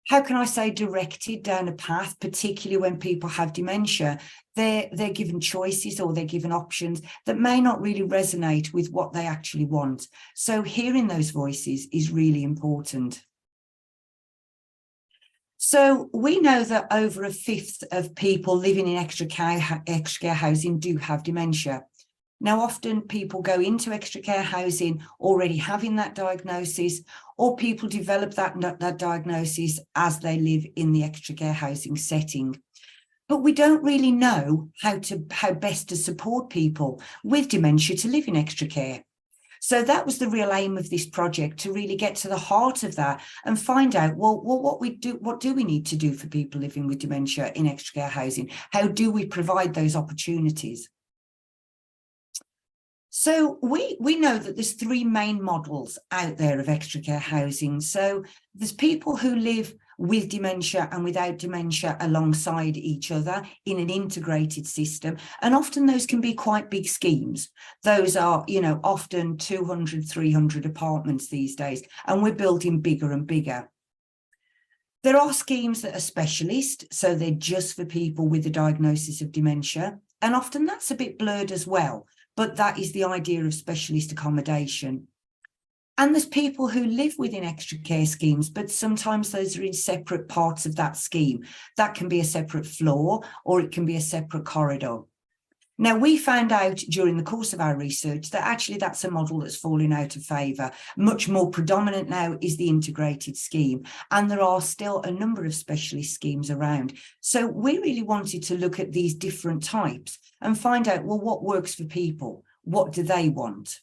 how can I say, directed down a path, particularly when people have dementia. They're given choices or they're given options that may not really resonate with what they actually want. So hearing those voices is really important. So we know that over a fifth of people living in extra care housing do have dementia. Now, often people go into extra care housing already having that diagnosis, or people develop that diagnosis as they live in the extra care housing setting. But we don't really know how best to support people with dementia to live in extra care. So that was the real aim of this project, to really get to the heart of that and find out, well, what do we need to do for people living with dementia in extra care housing? How do we provide those opportunities? So we know that there's three main models out there of extra care housing. So there's people who live with dementia and without dementia alongside each other in an integrated system. And often those can be quite big schemes. Those are, you know, often 200, 300 apartments these days, and we're building bigger and bigger. There are schemes that are specialist, so they're just for people with a diagnosis of dementia. And often that's a bit blurred as well, but that is the idea of specialist accommodation. And there's people who live within extra care schemes, but sometimes those are in separate parts of that scheme. That can be a separate floor, or it can be a separate corridor. Now, we found out during the course of our research that actually that's a model that's falling out of favour. Much more predominant now is the integrated scheme, and there are still a number of specialist schemes around. So we really wanted to look at these different types and find out, well, what works for people? What do they want?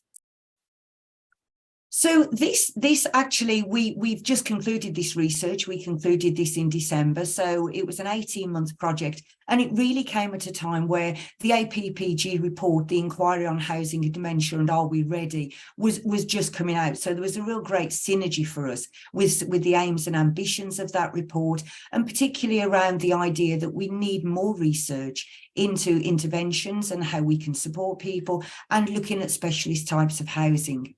So this actually, we've just concluded this research. We concluded this in December. So it was an 18-month project, and it really came at a time where the APPG report, the Inquiry on Housing and Dementia and Are We Ready, was just coming out. So there was a real great synergy for us with the aims and ambitions of that report, and particularly around the idea that we need more research into interventions and how we can support people, and looking at specialist types of housing.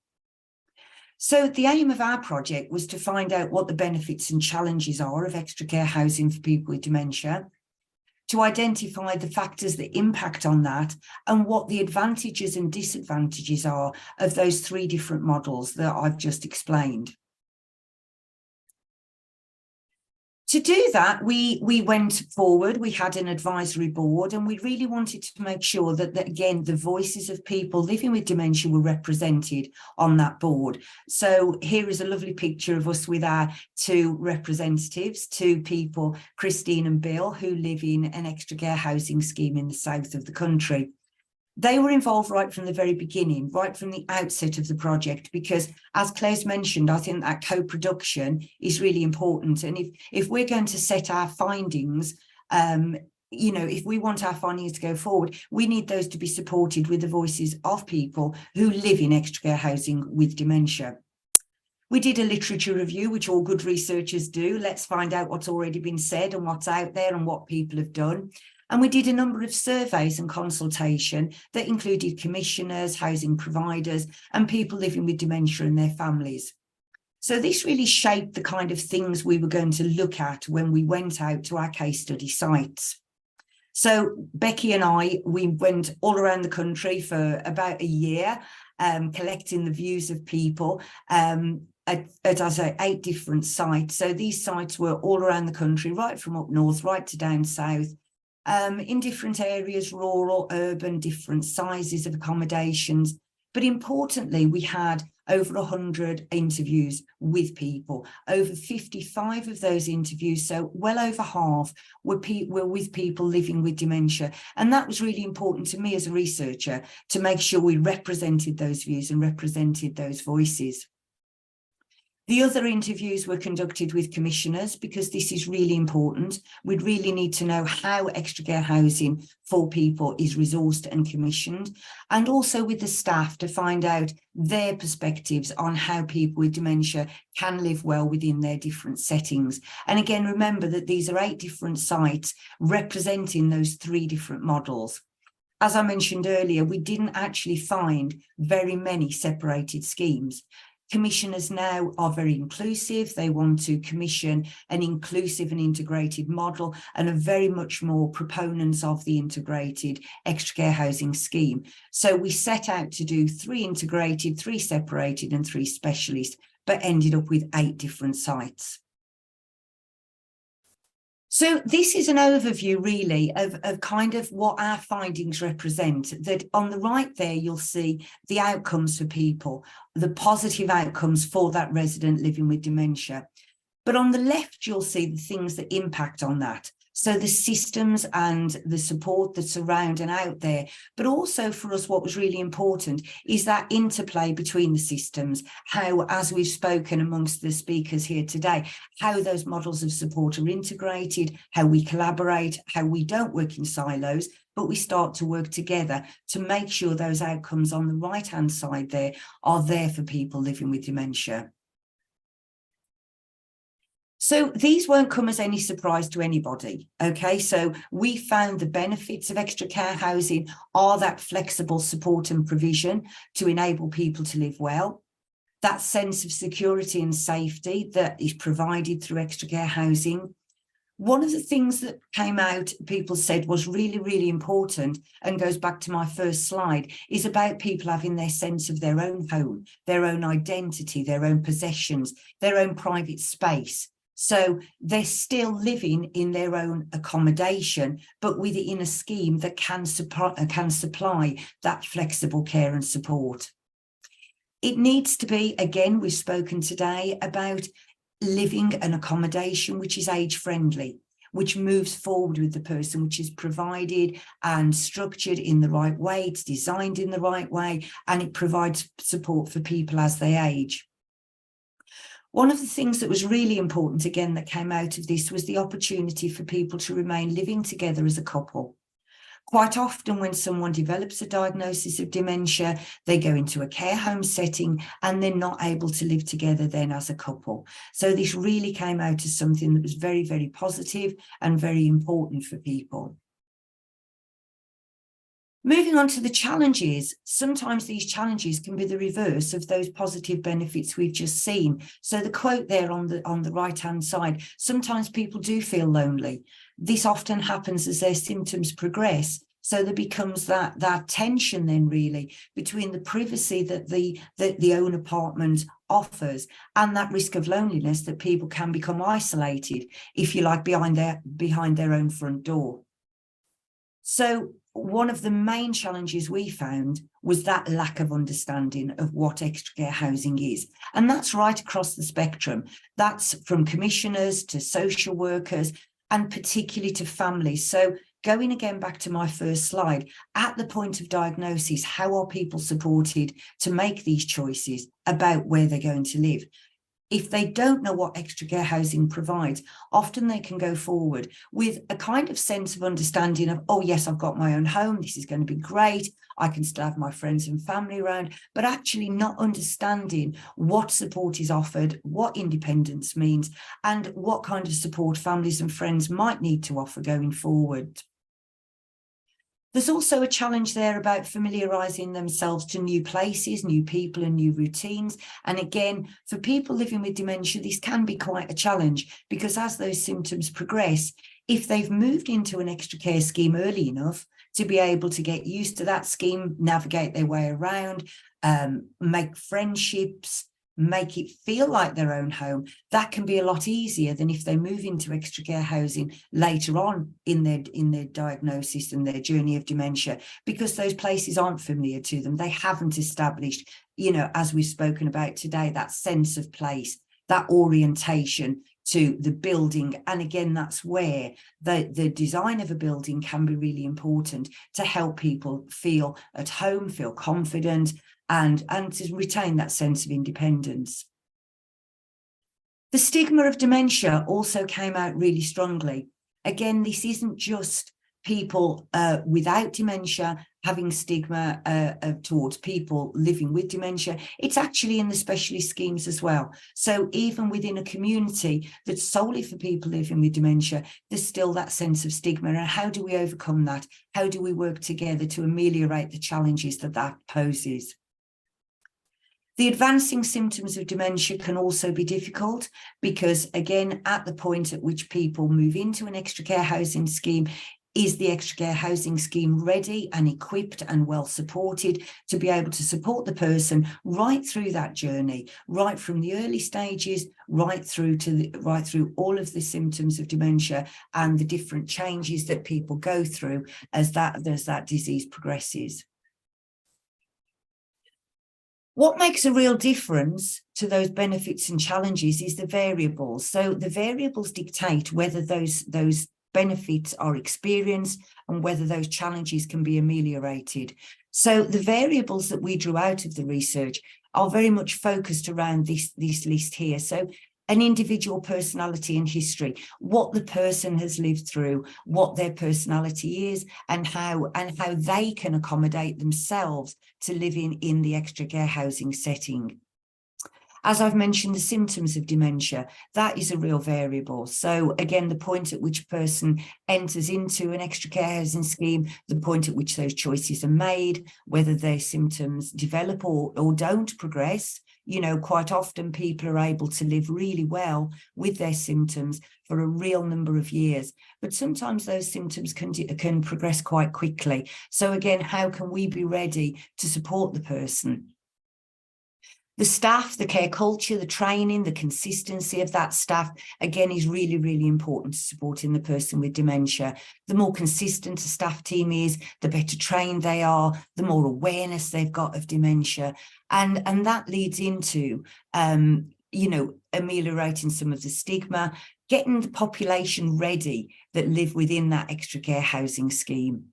So the aim of our project was to find out what the benefits and challenges are of extra care housing for people with dementia, to identify the factors that impact on that, and what the advantages and disadvantages are of those three different models that I've just explained. To do that, we went forward, we had an advisory board, and we really wanted to make sure that again, the voices of people living with dementia were represented on that board. So here is a lovely picture of us with our two representatives, two people, Christine and Bill, who live in an extra care housing scheme in the south of the country. They were involved right from the very beginning, right from the outset of the project, because as Claire's mentioned, I think that co-production is really important. And if we're going to set our findings, you know, if we want our findings to go forward, we need those to be supported with the voices of people who live in extra care housing with dementia. We did a literature review, which all good researchers do. Let's find out what's already been said and what's out there and what people have done. And we did a number of surveys and consultation that included commissioners, housing providers, and people living with dementia and their families. So this really shaped the kind of things we were going to look at when we went out to our case study sites. So Becky and I, we went all around the country for about a year, collecting the views of people at, as I say, 8 different sites. So these sites were all around the country, right from up north, right to down south. In different areas, rural, urban, different sizes of accommodations. But importantly, we had over 100 interviews with people. Over 55 of those interviews, so well over half, were with people living with dementia. And that was really important to me as a researcher, to make sure we represented those views and represented those voices. The other interviews were conducted with commissioners, because this is really important. We'd really need to know how extra care housing for people is resourced and commissioned, and also with the staff to find out their perspectives on how people with dementia can live well within their different settings. And again, remember that these are 8 different sites representing those 3 different models. As I mentioned earlier, we didn't actually find very many separated schemes. Commissioners now are very inclusive. They want to commission an inclusive and integrated model, and are very much more proponents of the integrated extra care housing scheme. So we set out to do 3 integrated, 3 separated and 3 specialist, but ended up with 8 different sites. So this is an overview really of kind of what our findings represent. That on the right there, you'll see the outcomes for people, the positive outcomes for that resident living with dementia. But on the left, you'll see the things that impact on that. So the systems and the support that's around and out there, but also for us, what was really important is that interplay between the systems, how, as we've spoken amongst the speakers here today, how those models of support are integrated, how we collaborate, how we don't work in silos, but we start to work together to make sure those outcomes on the right-hand side there are there for people living with dementia. So these won't come as any surprise to anybody, okay? So we found the benefits of extra care housing are that flexible support and provision to enable people to live well, that sense of security and safety that is provided through extra care housing. One of the things that came out, people said, was really, really important, and goes back to my first slide, is about people having their sense of their own home, their own identity, their own possessions, their own private space. So they're still living in their own accommodation, but within a scheme that can supply that flexible care and support. It needs to be, again, we've spoken today about living an accommodation which is age friendly, which moves forward with the person, which is provided and structured in the right way, it's designed in the right way, and it provides support for people as they age. One of the things that was really important, again, that came out of this was the opportunity for people to remain living together as a couple. Quite often when someone develops a diagnosis of dementia, they go into a care home setting and they're not able to live together then as a couple. So this really came out as something that was very, very positive and very important for people. Moving on to the challenges, sometimes these challenges can be the reverse of those positive benefits we've just seen. So the quote there on the right-hand side, sometimes people do feel lonely. This often happens as their symptoms progress. So there becomes that tension then really between the privacy that the own apartment offers and that risk of loneliness that people can become isolated, if you like, behind their own front door. So one of the main challenges we found was that lack of understanding of what extra care housing is. And that's right across the spectrum. That's from commissioners to social workers and particularly to families. So going again back to my first slide, at the point of diagnosis, how are people supported to make these choices about where they're going to live? If they don't know what extra care housing provides, often they can go forward with a kind of sense of understanding of, oh yes, I've got my own home, this is going to be great, I can still have my friends and family around, but actually not understanding what support is offered, what independence means, and what kind of support families and friends might need to offer going forward. There's also a challenge there about familiarising themselves to new places, new people and new routines. And again, for people living with dementia, this can be quite a challenge because as those symptoms progress, if they've moved into an extra care scheme early enough to be able to get used to that scheme, navigate their way around, make friendships, make it feel like their own home, that can be a lot easier than if they move into extra care housing later on in their diagnosis and their journey of dementia, because those places aren't familiar to them. They haven't established, as we've spoken about today, that sense of place, that orientation to the building. And again, that's where the design of a building can be really important to help people feel at home, feel confident, and to retain that sense of independence. The stigma of dementia also came out really strongly. Again, this isn't just people without dementia having stigma towards people living with dementia. It's actually in the specialist schemes as well. So even within a community that's solely for people living with dementia, there's still that sense of stigma. And how do we overcome that? How do we work together to ameliorate the challenges that poses? The advancing symptoms of dementia can also be difficult because, again, at the point at which people move into an extra care housing scheme, is the extra care housing scheme ready and equipped and well supported to be able to support the person right through that journey, right from the early stages, right through all of the symptoms of dementia and the different changes that people go through as that disease progresses? What makes a real difference to those benefits and challenges is the variables. So the variables dictate whether those benefits are experienced, and whether those challenges can be ameliorated. So the variables that we drew out of the research are very much focused around this list here. So an individual personality and history, what the person has lived through, what their personality is, and how they can accommodate themselves to living in the extra care housing setting. As I've mentioned, the symptoms of dementia, that is a real variable. So again, the point at which a person enters into an extra care housing scheme, the point at which those choices are made, whether their symptoms develop or don't progress. You know, quite often people are able to live really well with their symptoms for a real number of years, but sometimes those symptoms can progress quite quickly. So again, how can we be ready to support the person? The staff, the care culture, the training, the consistency of that staff, again, is really, really important to supporting the person with dementia. The more consistent a staff team is, the better trained they are, the more awareness they've got of dementia. And that leads into, you know, ameliorating some of the stigma, getting the population ready that live within that extra care housing scheme.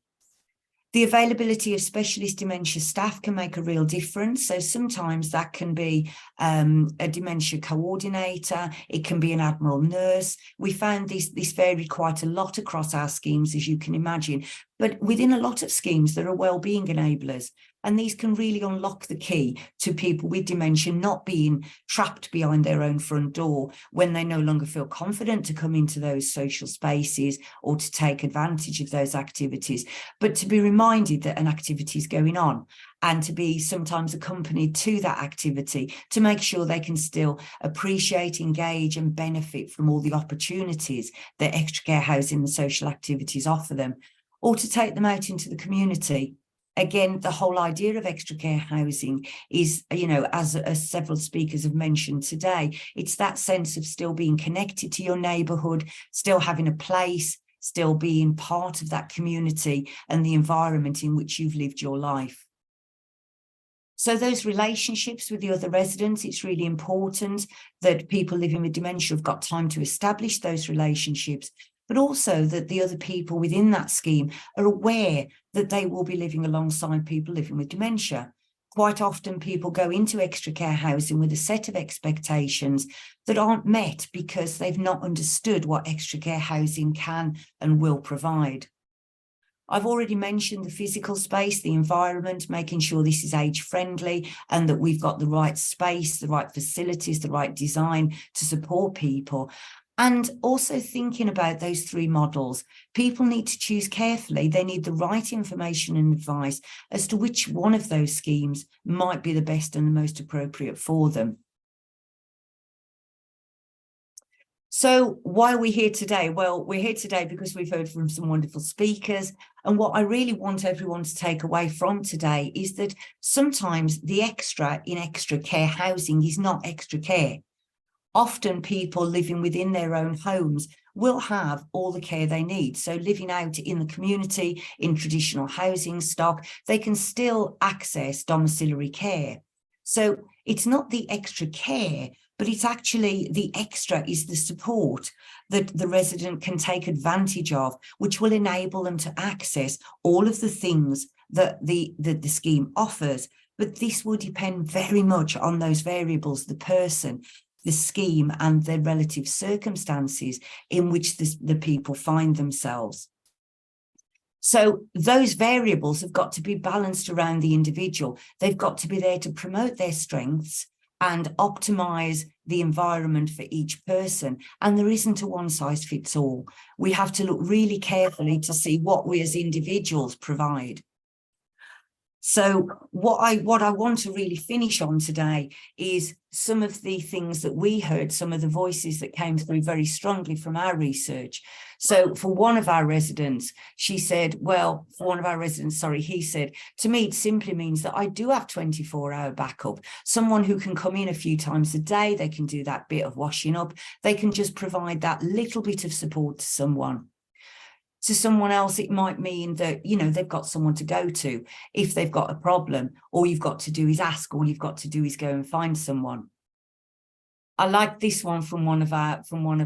The availability of specialist dementia staff can make a real difference. So sometimes that can be a dementia coordinator, it can be an admiral nurse. We found this varied quite a lot across our schemes, as you can imagine. But within a lot of schemes, there are wellbeing enablers. And these can really unlock the key to people with dementia not being trapped behind their own front door when they no longer feel confident to come into those social spaces or to take advantage of those activities, but to be reminded that an activity is going on and to be sometimes accompanied to that activity to make sure they can still appreciate, engage and benefit from all the opportunities that extra care housing and social activities offer them, or to take them out into the community. Again, the whole idea of extra care housing is, you know, as several speakers have mentioned today, it's that sense of still being connected to your neighbourhood, still having a place, still being part of that community and the environment in which you've lived your life. So those relationships with the other residents, it's really important that people living with dementia have got time to establish those relationships, but also that the other people within that scheme are aware that they will be living alongside people living with dementia. Quite often people go into extra care housing with a set of expectations that aren't met because they've not understood what extra care housing can and will provide. I've already mentioned the physical space, the environment, making sure this is age friendly and that we've got the right space, the right facilities, the right design to support people. And also thinking about those three models, people need to choose carefully. They need the right information and advice as to which one of those schemes might be the best and the most appropriate for them. So why are we here today? Well, we're here today because we've heard from some wonderful speakers. And what I really want everyone to take away from today is that sometimes the extra in extra care housing is not extra care. Often people living within their own homes will have all the care they need. So living out in the community, in traditional housing stock, they can still access domiciliary care. So it's not the extra care, but it's actually the extra is the support that the resident can take advantage of, which will enable them to access all of the things that the scheme offers. But this will depend very much on those variables, the person, the scheme and the relative circumstances in which the people find themselves. So those variables have got to be balanced around the individual. They've got to be there to promote their strengths and optimize the environment for each person. And there isn't a one size fits all. We have to look really carefully to see what we as individuals provide. So what I want to really finish on today is some of the things that we heard, some of the voices that came through very strongly from our research. So for one of our residents, he said, to me, it simply means that I do have 24-hour backup, someone who can come in a few times a day, they can do that bit of washing up, they can just provide that little bit of support to someone. To someone else, it might mean that, you know, they've got someone to go to if they've got a problem. All you've got to do is ask, all you've got to do is go and find someone. I like this one from one of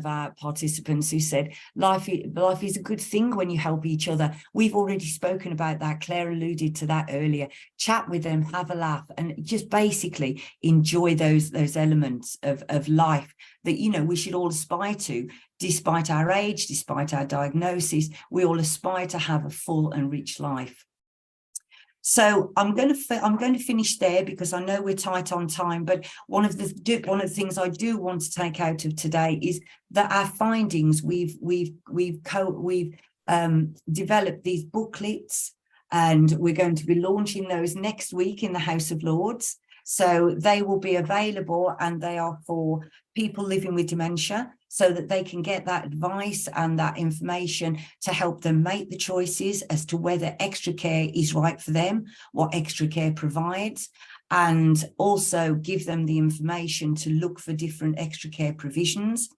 our participants who said, life is a good thing when you help each other. We've already spoken about that. Claire alluded to that earlier. Chat with them, have a laugh, and just basically enjoy those elements of life that, you know, we should all aspire to, despite our age, despite our diagnosis. We all aspire to have a full and rich life. So I'm going to finish there because I know we're tight on time. But one of the things I do want to take out of today is that our findings, we've developed these booklets, and we're going to be launching those next week in the House of Lords. So they will be available, and they are for people living with dementia, so that they can get that advice and that information to help them make the choices as to whether extra care is right for them, what extra care provides, and also give them the information to look for different extra care provisions.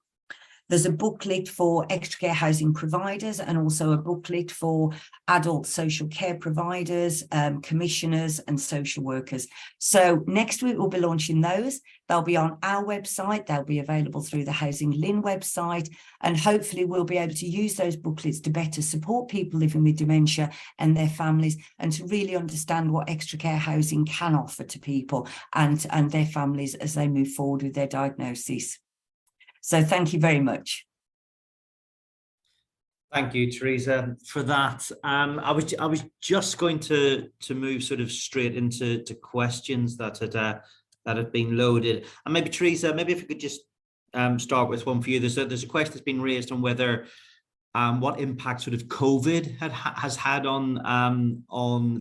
There's a booklet for extra care housing providers, and also a booklet for adult social care providers, commissioners and social workers. So next week we'll be launching those. They'll be on our website. They'll be available through the HousingLIN website. And hopefully we'll be able to use those booklets to better support people living with dementia and their families, and to really understand what extra care housing can offer to people and their families as they move forward with their diagnosis. So thank you very much. Thank you, Teresa, for that. I was just going to move sort of straight into questions that had been loaded, and maybe Teresa, maybe if we could just start with one for you. There's a question that's been raised on whether what impact sort of COVID has had on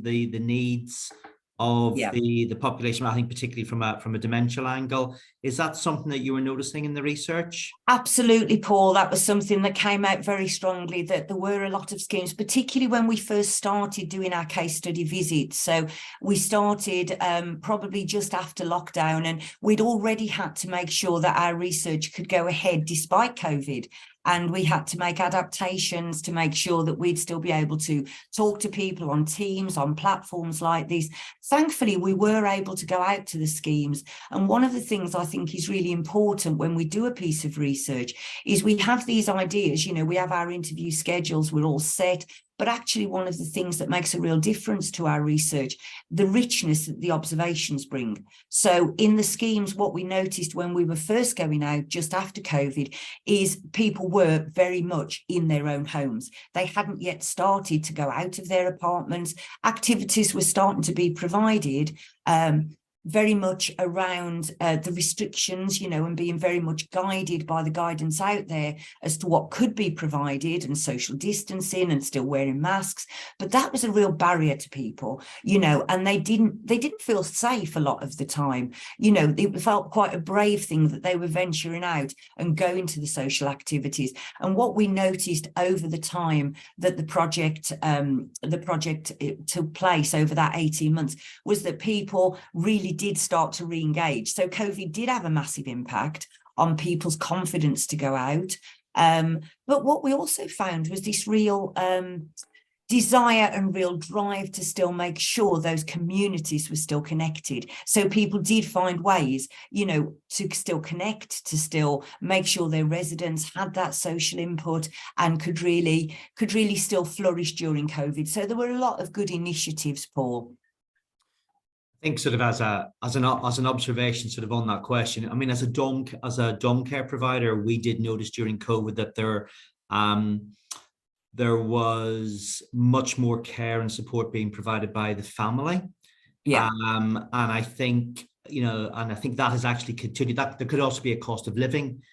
the needs of the population, I think particularly from a demential angle. Is that something that you were noticing in the research? Absolutely, Paul. That was something that came out very strongly, that there were a lot of schemes, particularly when we first started doing our case study visits. So we started probably just after lockdown, and we'd already had to make sure that our research could go ahead despite COVID. And we had to make adaptations to make sure that we'd still be able to talk to people on Teams, on platforms like this. Thankfully, we were able to go out to the schemes. And one of the things I think is really important when we do a piece of research is we have these ideas, you know, we have our interview schedules, we're all set. But actually, one of the things that makes a real difference to our research, the richness that the observations bring. So in the schemes, what we noticed when we were first going out just after COVID is people were very much in their own homes. They hadn't yet started to go out of their apartments. Activities were starting to be provided, very much around the restrictions, you know, and being very much guided by the guidance out there as to what could be provided, and social distancing and still wearing masks. But that was a real barrier to people, you know, and they didn't feel safe a lot of the time. You know, it felt quite a brave thing that they were venturing out and going to the social activities. And what we noticed over the time that the project took place over that 18 months was that people really did start to re-engage. So COVID did have a massive impact on people's confidence to go out. But what we also found was this real desire and real drive to still make sure those communities were still connected. So people did find ways, you know, to still connect, to still make sure their residents had that social input and could really still flourish during COVID. So there were a lot of good initiatives, Paul. I think sort of as an observation sort of on that question, I mean, as a dom care provider, we did notice during COVID that there was much more care and support being provided by the family. Yeah. And I think, you know, and I think that has actually continued. That there could also be a cost of living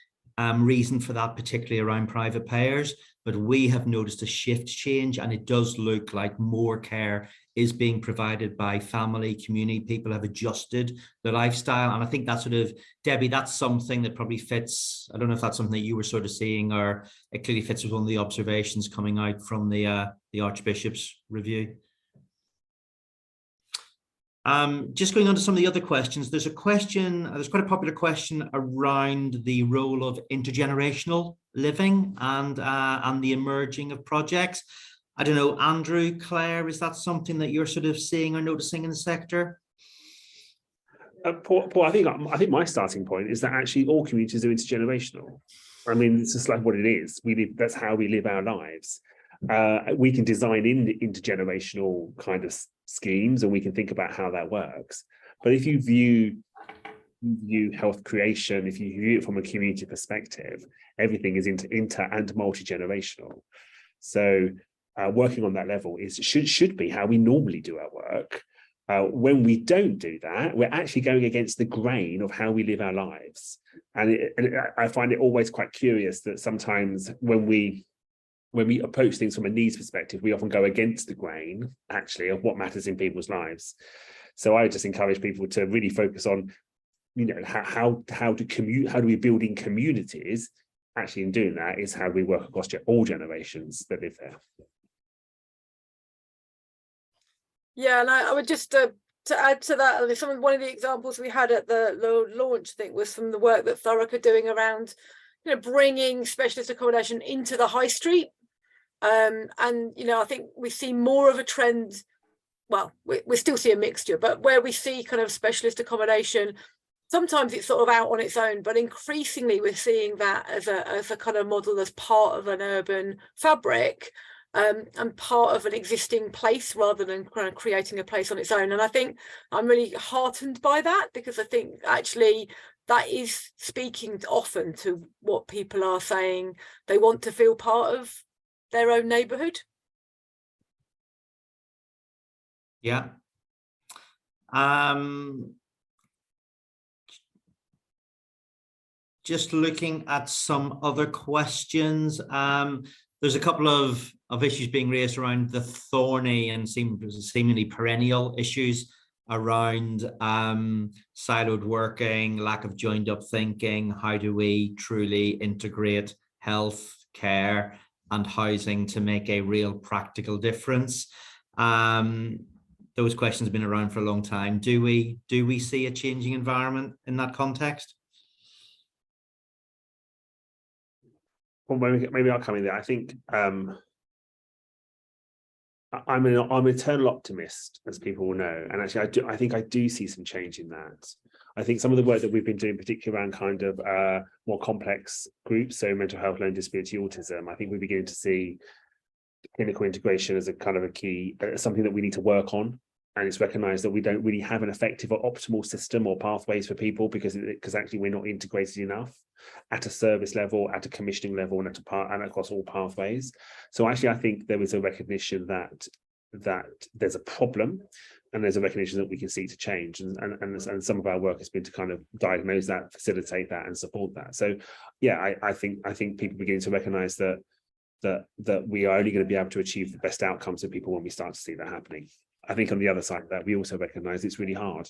reason for that, particularly around private payers. But we have noticed a shift change, and it does look like more care is being provided by family, community. People have adjusted their lifestyle. And I think that sort of, Debbie, that's something that probably fits. I don't know if that's something that you were sort of seeing, or it clearly fits with one of the observations coming out from the Archbishops review. Just going on to some of the other questions, there's quite a popular question around the role of intergenerational living and the emerging of projects. I don't know, Andrew, Claire, is that something that you're sort of seeing or noticing in the sector? Paul, I think my starting point is that actually all communities are intergenerational. I mean, it's just like what it is. That's how we live our lives. We can design in intergenerational kind of schemes, and we can think about how that works. But if you view health creation, if you view it from a community perspective, everything is inter and multi-generational. So working on that level should be how we normally do our work. When we don't do that, we're actually going against the grain of how we live our lives. And I find it always quite curious that sometimes when we approach things from a needs perspective, we often go against the grain, actually, of what matters in people's lives. So I just encourage people to really focus on, you know, how do we build in communities. Actually, in doing that is how we work across all generations that live there. Yeah, and I would just to add to that, one of the examples we had at the launch, I think, was from the work that Thurrock are doing around, you know, bringing specialist accommodation into the high street. And, you know, I think we see more of a trend. Well, we still see a mixture, but where we see kind of specialist accommodation, sometimes it's sort of out on its own, but increasingly we're seeing that as a kind of model as part of an urban fabric, and part of an existing place rather than kind of creating a place on its own. And I think I'm really heartened by that, because I think actually that is speaking often to what people are saying. They want to feel part of their own neighbourhood. Yeah. Just looking at some other questions. There's a couple of issues being raised around the thorny and seemingly perennial issues around siloed working, lack of joined up thinking. How do we truly integrate health, care and housing to make a real practical difference? Those questions have been around for a long time. Do we see a changing environment in that context? Well, maybe I'll come in there. I think I'm an eternal optimist, as people will know, and actually I think I do see some change in that. I think some of the work that we've been doing, particularly around kind of more complex groups, so mental health, learning disability, autism, I think we're beginning to see clinical integration as a kind of a key, something that we need to work on. And it's recognized that we don't really have an effective or optimal system or pathways for people because actually we're not integrated enough at a service level, at a commissioning level, and and across all pathways. So actually, I think there is a recognition that there's a problem, and there's a recognition that we can seek to change. And some of our work has been to kind of diagnose that, facilitate that, and support that. So yeah, I think people begin to recognize that we are only going to be able to achieve the best outcomes of people when we start to see that happening. I think on the other side of that, we also recognize it's really hard.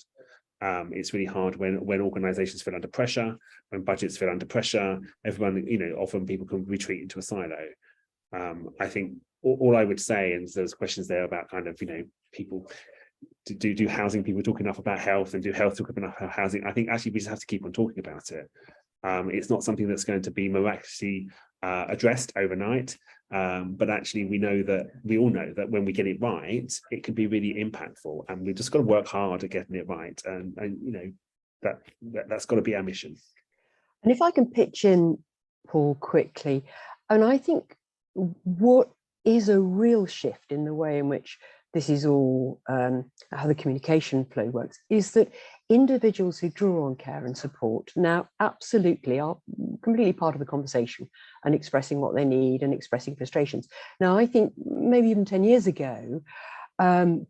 It's really hard when organizations feel under pressure, when budgets feel under pressure. Everyone, you know, often people can retreat into a silo. I think all I would say, and there's questions there about kind of, you know, people, do housing people talk enough about health, and do health talk enough about housing? I think actually we just have to keep on talking about it. It's not something that's going to be miraculously addressed overnight, but actually we all know that when we get it right, it can be really impactful, and we've just got to work hard at getting it right, and you know, that's got to be our mission. And if I can pitch in, Paul, quickly, and I think what is a real shift in the way in which this is all, how the communication flow works, is that individuals who draw on care and support now absolutely are completely part of the conversation and expressing what they need and expressing frustrations. Now, I think maybe even 10 years ago,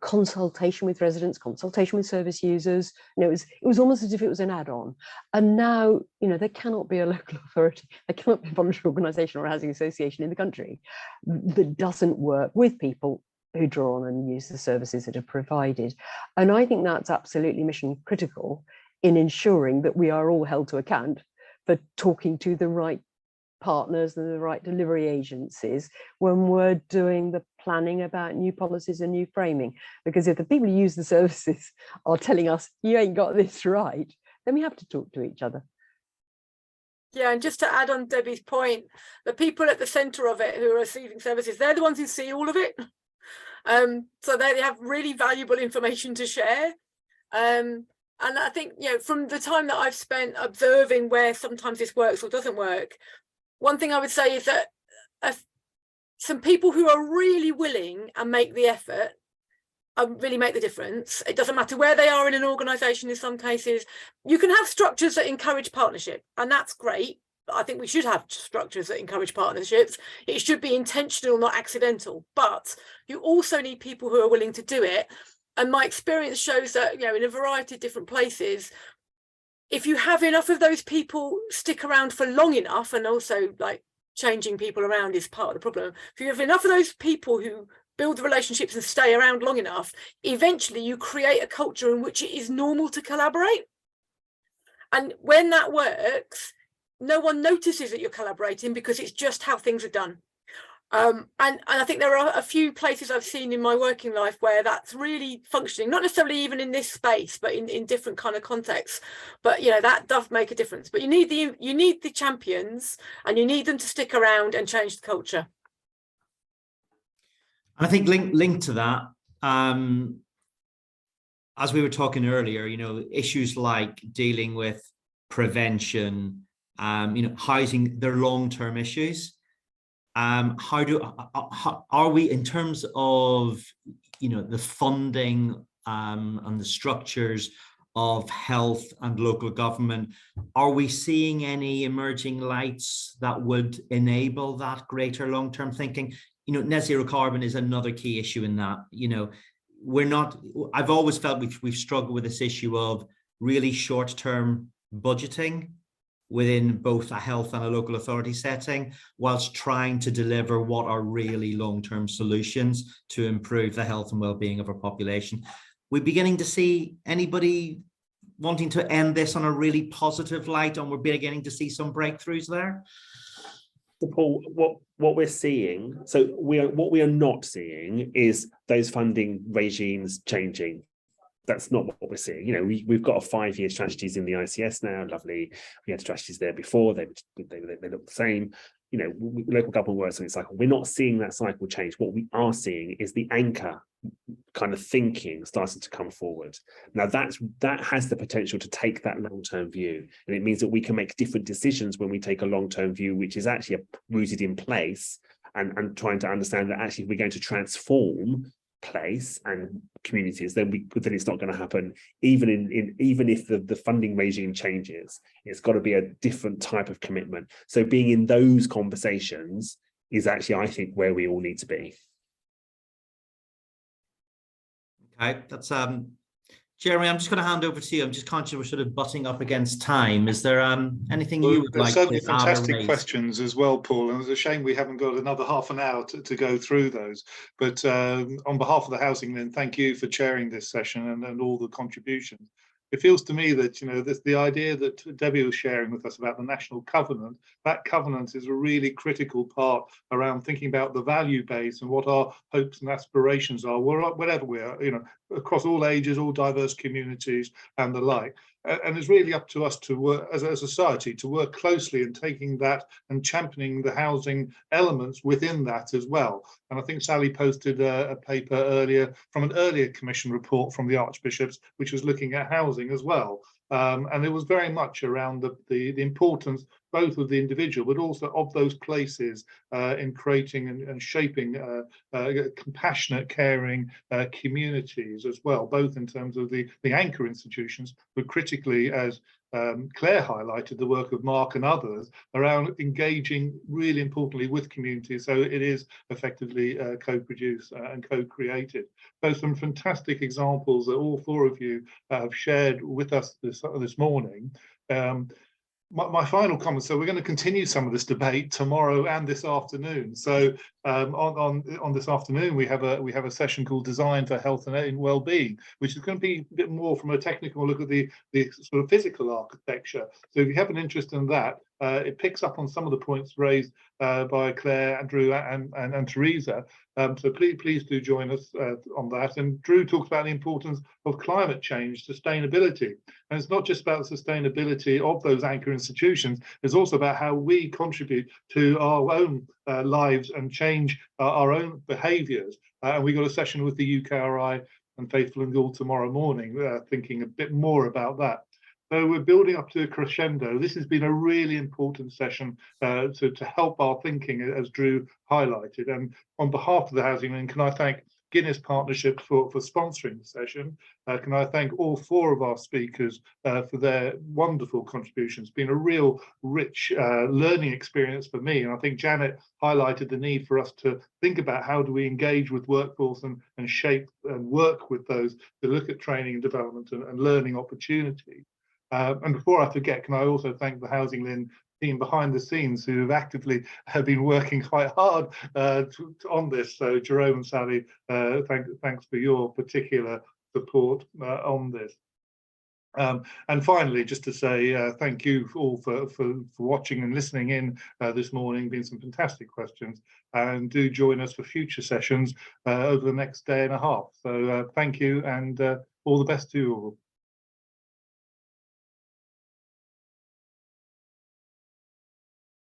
consultation with residents, consultation with service users, you know, it was almost as if it was an add-on. And now, you know, there cannot be a local authority, there cannot be a voluntary organisation or a housing association in the country that doesn't work with people who draw on and use the services that are provided. And I think that's absolutely mission critical in ensuring that we are all held to account for talking to the right partners and the right delivery agencies when we're doing the planning about new policies and new framing. Because if the people who use the services are telling us, you ain't got this right, then we have to talk to each other. Yeah, and just to add on Debbie's point, the people at the centre of it who are receiving services, they're the ones who see all of it. So they have really valuable information to share. And And I think, you know, from the time that I've spent observing where sometimes this works or doesn't work, one thing I would say is that some people who are really willing and make the effort really make the difference. It doesn't matter where they are in an organisation. In some cases, you can have structures that encourage partnership, and that's great. I think we should have structures that encourage partnerships. It should be intentional, not accidental. But you also need people who are willing to do it. And my experience shows that, you know, in a variety of different places, if you have enough of those people stick around for long enough, and also like changing people around is part of the problem. If you have enough of those people who build the relationships and stay around long enough, eventually you create a culture in which it is normal to collaborate. And when that works, no one notices that you're collaborating because it's just how things are done. And I think there are a few places I've seen in my working life where that's really functioning, not necessarily even in this space, but in different kind of contexts. But, you know, that does make a difference. But you need the champions, and you need them to stick around and change the culture. And I think linked to that, as we were talking earlier, you know, issues like dealing with prevention, you know, housing, they're long-term issues. How are we in terms of, you know, the funding and the structures of health and local government? Are we seeing any emerging lights that would enable that greater long-term thinking? You know, net zero carbon is another key issue in that. You know, I've always felt we've struggled with this issue of really short-term budgeting within both a health and a local authority setting, whilst trying to deliver what are really long-term solutions to improve the health and well-being of our population. We're beginning to see anybody wanting to end this on a really positive light, and we're beginning to see some breakthroughs there. So Paul, what we're seeing, what we are not seeing is those funding regimes changing. That's not what we're seeing. You know, we've got a 5-year strategies in the ICS now. Lovely. We had strategies there before. They look the same. You know, local government works on its cycle. We're not seeing that cycle change. What we are seeing is the anchor kind of thinking starting to come forward. Now that has the potential to take that long-term view, and it means that we can make different decisions when we take a long-term view, which is actually rooted in place, and trying to understand that actually if we're going to transform place and communities, then it's not going to happen even if the funding regime changes. It's got to be a different type of commitment. So being in those conversations is actually, I think, where we all need to be. Okay, that's Jeremy, I'm just going to hand over to you. I'm just conscious we're sort of butting up against time. Is there anything you would like to add? There's certainly fantastic questions as well, Paul, and it's a shame we haven't got another half an hour to go through those. But on behalf of the HousingLIN, thank you for chairing this session and all the contributions. It feels to me that, you know, the idea that Debbie was sharing with us about the national covenant, that covenant is a really critical part around thinking about the value base and what our hopes and aspirations are, wherever we are, you know, across all ages, all diverse communities and the like. And it's really up to us to work as a society to work closely in taking that and championing the housing elements within that as well. And I think Sally posted a paper earlier from an earlier commission report from the Archbishops, which was looking at housing as well. And it was very much around the importance both of the individual, but also of those places in creating and shaping compassionate, caring communities as well, both in terms of the anchor institutions, but critically, as Claire highlighted, the work of Mark and others around engaging really importantly with communities, so it is effectively co-produced and co-created. Both some fantastic examples that all four of you have shared with us this morning. My final comment, so we're going to continue some of this debate tomorrow and this afternoon. So on this afternoon, we have a session called Design for Health and Wellbeing, which is going to be a bit more from a technical look at the sort of physical architecture. So if you have an interest in that, it picks up on some of the points raised by Claire, Andrew, and Teresa. So please do join us on that. And Drew talks about the importance of climate change, sustainability. And it's not just about the sustainability of those anchor institutions, it's also about how we contribute to our own lives and change our own behaviours. And we got a session with the UKRI and Faithful and All tomorrow morning, thinking a bit more about that. So we're building up to a crescendo. This has been a really important session to help our thinking, as Drew highlighted. And on behalf of the HousingLIN, can I thank Guinness Partnership for sponsoring the session. Can I thank all 4 of our speakers for their wonderful contributions. It's been a real rich learning experience for me. And I think Janet highlighted the need for us to think about how do we engage with workforce and shape and work with those to look at training and development and learning opportunity. And before I forget, can I also thank the HousingLIN team behind the scenes who have been working quite hard on this. So Jerome and Sally, thanks for your particular support on this. And finally, just to say thank you all for watching and listening in this morning. Been some fantastic questions, and do join us for future sessions over the next day and a half. So thank you, and all the best to you all.